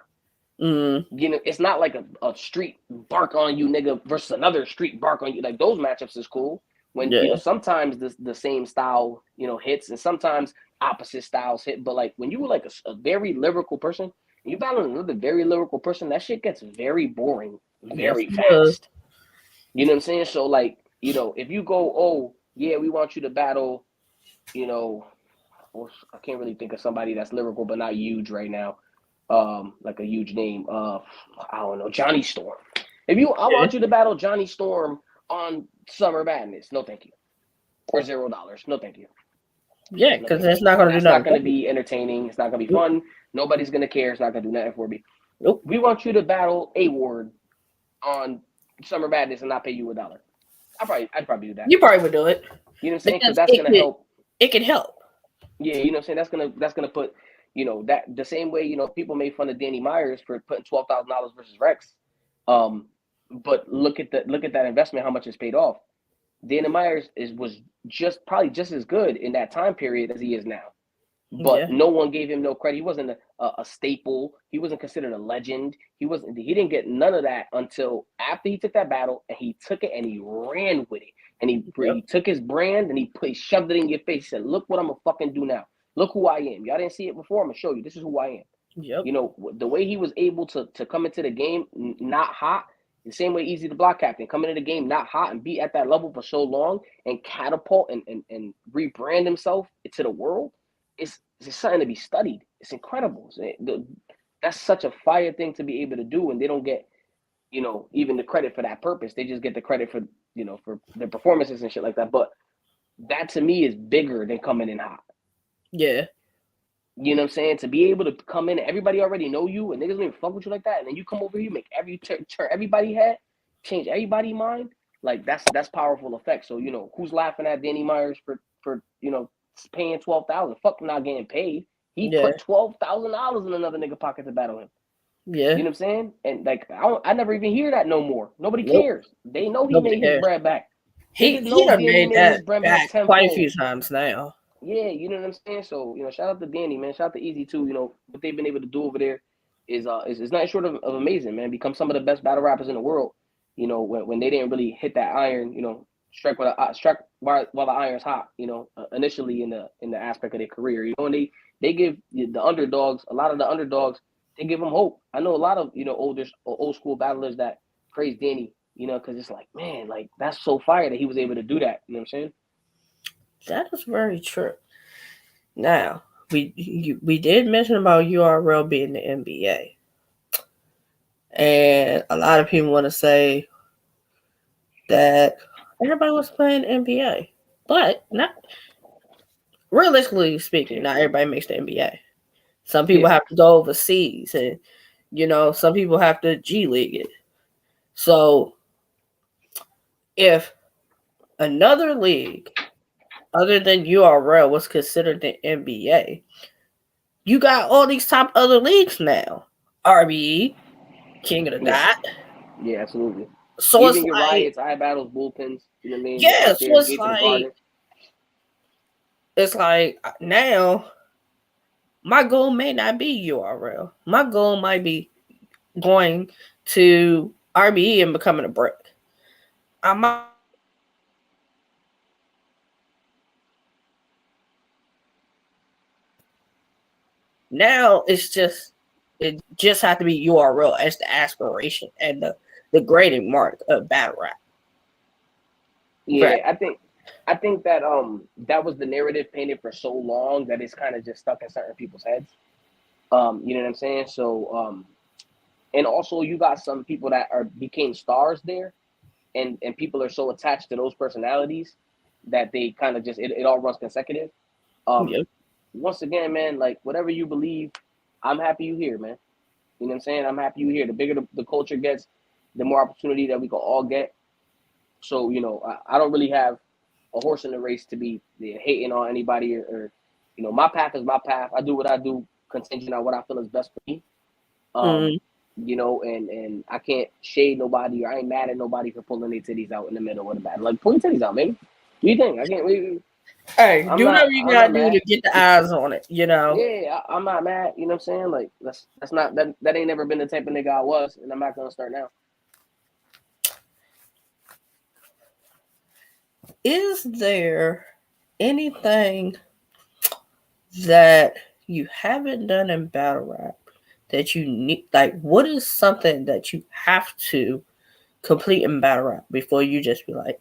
You know, it's not like a street bark on you nigga versus another street bark on you. Like those matchups is cool. When you know sometimes the same style, you know, hits and sometimes opposite styles hit. But like when you were like a very lyrical person, and you battle another very lyrical person, that shit gets very boring very fast. You know what I'm saying? So like, you know, if you go, oh yeah, we want you to battle, you know, I can't really think of somebody that's lyrical but not huge right now. Like a huge name. I don't know, Johnny Storm. I want you to battle Johnny Storm on Summer Madness. No, thank you. For $0. No, thank you. yeah, because it's not gonna do That's nothing. not going to be entertaining. It's not going to be fun. Nobody's going to care. It's not going to do nothing for me. Nope. We want you to battle A Ward on Summer Madness and not pay you $1. I'd probably do that. You probably would do it. You know what I'm saying? Because that's going to help. It can help. Yeah, you know what I'm saying? That's gonna put, you know, that the same way, you know, people made fun of Danny Myers for putting $12,000 versus Rex. But look at that investment, how much it's paid off. Danny Myers was probably just as good in that time period as he is now. But no one gave him no credit. He wasn't a staple. He wasn't considered a legend. He didn't get none of that until after he took that battle and he took it and he ran with it. And he took his brand and he shoved it in your face. He said, look what I'm gonna fucking do now. Look who I am. Y'all didn't see it before. I'm gonna show you. This is who I am. Yep. You know, the way he was able to come into the game not hot, the same way Easy the Block Captain, come into the game not hot and be at that level for so long and catapult and rebrand himself to the world. It's something to be studied. It's incredible. That's such a fire thing to be able to do, and they don't get, you know, even the credit for that purpose. They just get the credit for, you know, for their performances and shit like that. But that to me is bigger than coming in hot. Yeah. You know what I'm saying? To be able to come in, everybody already know you, and niggas don't even fuck with you like that, and then you come over here, make turn everybody head, change everybody's mind. Like that's powerful effect. So you know who's laughing at Danny Myers for you know paying $12,000? Fuck, not getting paid. He put $12,000 in another nigga pocket to battle him. Yeah. You know what I'm saying? And like I never even hear that no more. Nobody cares. They know he made his bread back. He done made that back quite a few times now. Yeah, you know what I'm saying? So, you know, shout out to Danny, man. Shout out to Easy too. You know, what they've been able to do over there is not short of amazing, man. Become some of the best battle rappers in the world. You know, when they didn't really hit that iron, you know, strike while the iron's hot, you know, initially in the aspect of their career. You know, and they give the underdogs, a lot of the underdogs they give him hope. I know a lot of old school battlers that praise Danny, because it's like, man, like that's so fire that he was able to do that. You know what I'm saying? That is very true. Now, we did mention about URL being the NBA. And a lot of people want to say that everybody was playing NBA. But not realistically speaking, not everybody makes the NBA. Some people have to go overseas and some people have to G League it. So if another league other than URL was considered the NBA, you got all these top other leagues now. RBE, King of the Dot. Yeah, absolutely. So even your like, riots, battles, bullpens, you know what I mean? Yeah, Out there, Gates of the Garden. It's like now my goal may not be URL. My goal might be going to RBE and becoming a brick. I might now it just have to be URL as the aspiration and the grading mark of battle rap. Yeah, right. I think that that was the narrative painted for so long that it's kind of just stuck in certain people's heads. You know what I'm saying? So and also you got some people that became stars there, and people are so attached to those personalities that they kind of just it all runs consecutive. Yep. Once again, man, like whatever you believe, I'm happy you here, man. You know what I'm saying? I'm happy you here. The bigger the culture gets, the more opportunity that we can all get. So, I don't really have a horse in the race to be hating on anybody or my path is my path. I do what I do contingent on what I feel is best for me. And I can't shade nobody, or I ain't mad at nobody for pulling their titties out in the middle of the battle. Like, pull your titties out, maybe. Do you think? I can't really. Hey, do whatever you gotta do to get the eyes on it, Yeah, I'm not mad. You know what I'm saying? Like, that's not that ain't never been the type of nigga I was, and I'm not gonna start now. Is there anything that you haven't done in battle rap that you need? Like, what is something that you have to complete in battle rap before you just be like,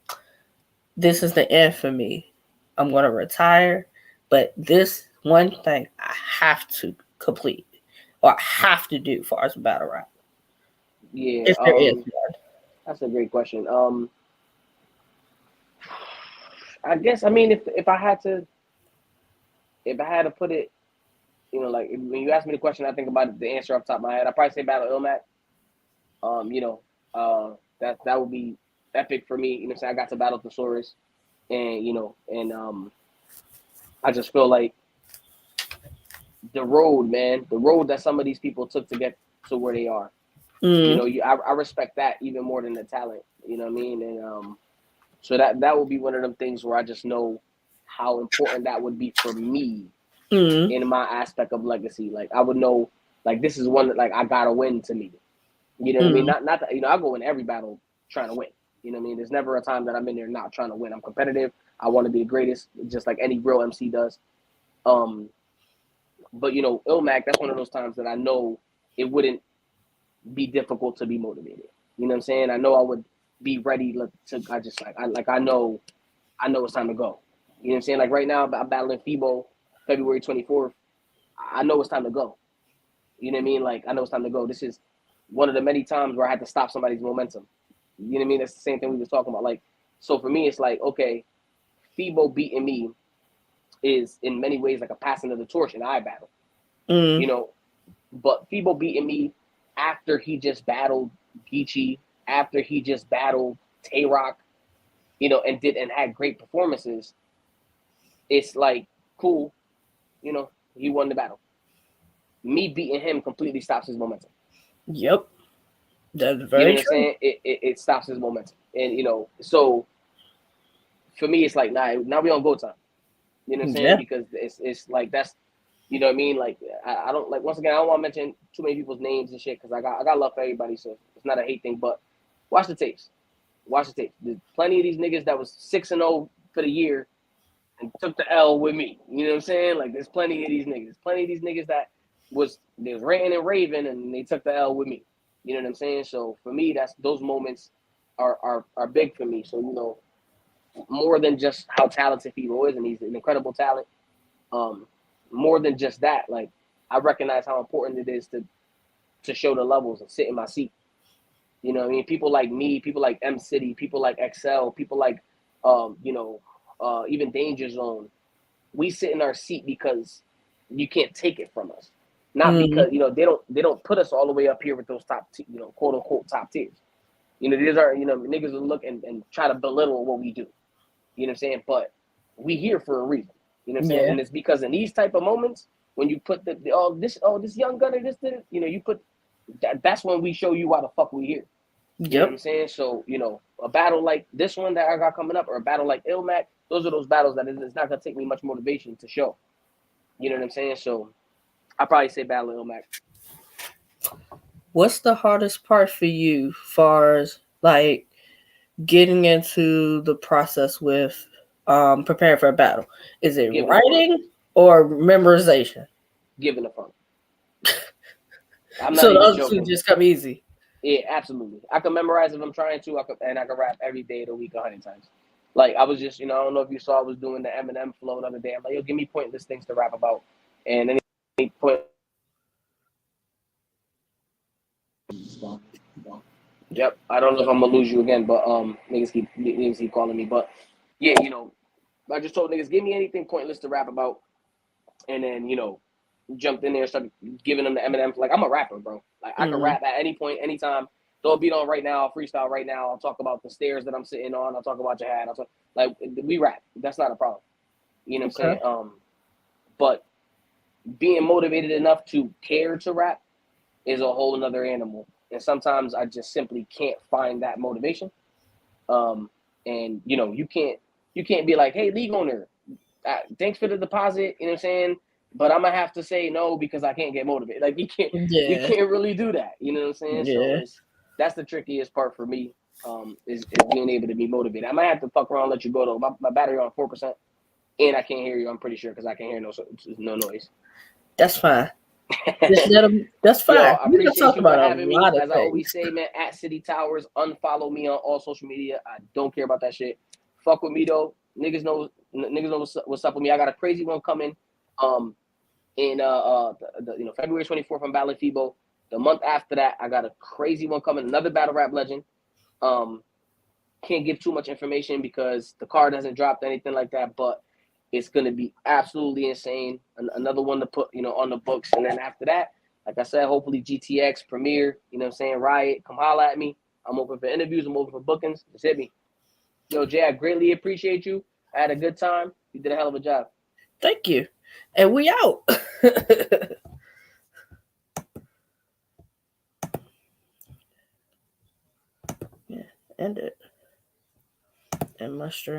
this is the end for me? I'm going to retire, but this one thing I have to complete or I have to do as far as battle rap. Yeah, if there is one. That's a great question. I guess, I mean, if I had to put it, like when you ask me the question, I think about the answer off the top of my head. I'd probably say Battle Ilmac. That would be epic for me. You know what I'm saying? I got to battle Thesaurus, and I just feel like the road that some of these people took to get to where they are. I respect that even more than the talent. You know what I mean? And so that would be one of them things where I just know how important that would be for me in my aspect of legacy. Like, I would know, like, this is one that, like, I gotta win to me. You know what I mean? Not that, I go in every battle trying to win. You know what I mean? There's never a time that I'm in there not trying to win. I'm competitive. I want to be the greatest, just like any real MC does. But Ilmac, that's one of those times that I know it wouldn't be difficult to be motivated. You know what I'm saying? I know I would be ready to. I know it's time to go. You know what I'm saying? Like right now, I'm battling FIBO February 24th. I know it's time to go. You know what I mean? Like, I know it's time to go. This is one of the many times where I had to stop somebody's momentum. You know what I mean? That's the same thing we were talking about. Like, so for me, it's like, okay, FIBO beating me is in many ways like a passing of the torch in battle. But FIBO beating me after he just battled Geechee, after he just battled Tay-Rock, and had great performances, it's like, cool, he won the battle. Me beating him completely stops his momentum. Yep. That's very true. What I'm saying? It stops his momentum. And, so for me, it's like, now we on go time. You know what I'm saying? Yeah. Because it's like, that's, you know what I mean? Like, I don't, like, once again, I don't want to mention too many people's names and shit, because I got love for everybody, so it's not a hate thing, but watch the tapes. There's plenty of these niggas that was 6-0 for the year and took the L with me. You know what I'm saying? Like, there's plenty of these niggas. Plenty of these niggas that was they was ranting and raving, and they took the L with me. You know what I'm saying? So for me, that's those moments are big for me. So more than just how talented Fibo is, and he's an incredible talent. More than just that, like I recognize how important it is to show the levels and sit in my seat. You know what I mean? People like me, people like M City, people like XL, people like even Danger Zone. We sit in our seat because you can't take it from us. Not because they don't put us all the way up here with those quote unquote top tiers. These are niggas will look and try to belittle what we do. You know what I'm saying? But we here for a reason. You know what I'm saying? And it's because in these type of moments when you put this young gunner you put that's when we show you why the fuck we here. You know what I'm saying? So, a battle like this one that I got coming up or a battle like Ilmac, those are those battles that it's not going to take me much motivation to show. You know what I'm saying? So, I'll probably say battle Ilmac. What's the hardest part for you far as, like, getting into the process with preparing for a battle? Is it writing or memorization? Giving a fuck. I'm not so even those joking. Two just come easy. Yeah, absolutely. I can memorize if I'm trying to. I can rap every day of the week 100 times. Like I was just, I don't know if you saw, I was doing the Eminem flow the other day. I'm like, yo, give me pointless things to rap about, and any point. Yep. I don't know if I'm gonna lose you again, but niggas keep calling me. But yeah, I just told niggas, give me anything pointless to rap about, and then jumped in there and started giving them the Eminem. Like I'm a rapper, bro. Like I can rap at any point, anytime. Throw a beat on right now, I'll freestyle right now. I'll talk about the stairs that I'm sitting on. I'll talk about your hat. Like we rap. That's not a problem. You know what I'm saying? But being motivated enough to care to rap is a whole nother animal. And sometimes I just simply can't find that motivation. And you can't be like, hey, league owner, thanks for the deposit. You know what I'm saying? But I'm gonna have to say no because I can't get motivated. Like you can't really do that. You know what I'm saying? Yeah. So that's the trickiest part for me. Is being able to be motivated. I might have to fuck around and let you go though. My battery on 4%, and I can't hear you. I'm pretty sure because I can't hear no noise. That's fine. That's fine. Yo, I appreciate you for having me. As I always say, man, at Cityy Towers. Unfollow me on all social media. I don't care about that shit. Fuck with me though. Niggas know what's up with me. I got a crazy one coming. In February 24th on Battle Fibo. The month after that, I got a crazy one coming. Another battle rap legend. Can't give too much information because the card hasn't dropped anything like that, but it's gonna be absolutely insane. Another one to put on the books, and then after that, like I said, hopefully GTX Premiere. You know what I'm saying? Riot, come holla at me. I'm open for interviews. I'm open for bookings. Just hit me. Yo, Jay, I greatly appreciate you. I had a good time. You did a hell of a job. Thank you. And we out. Yeah, end it. And my stream.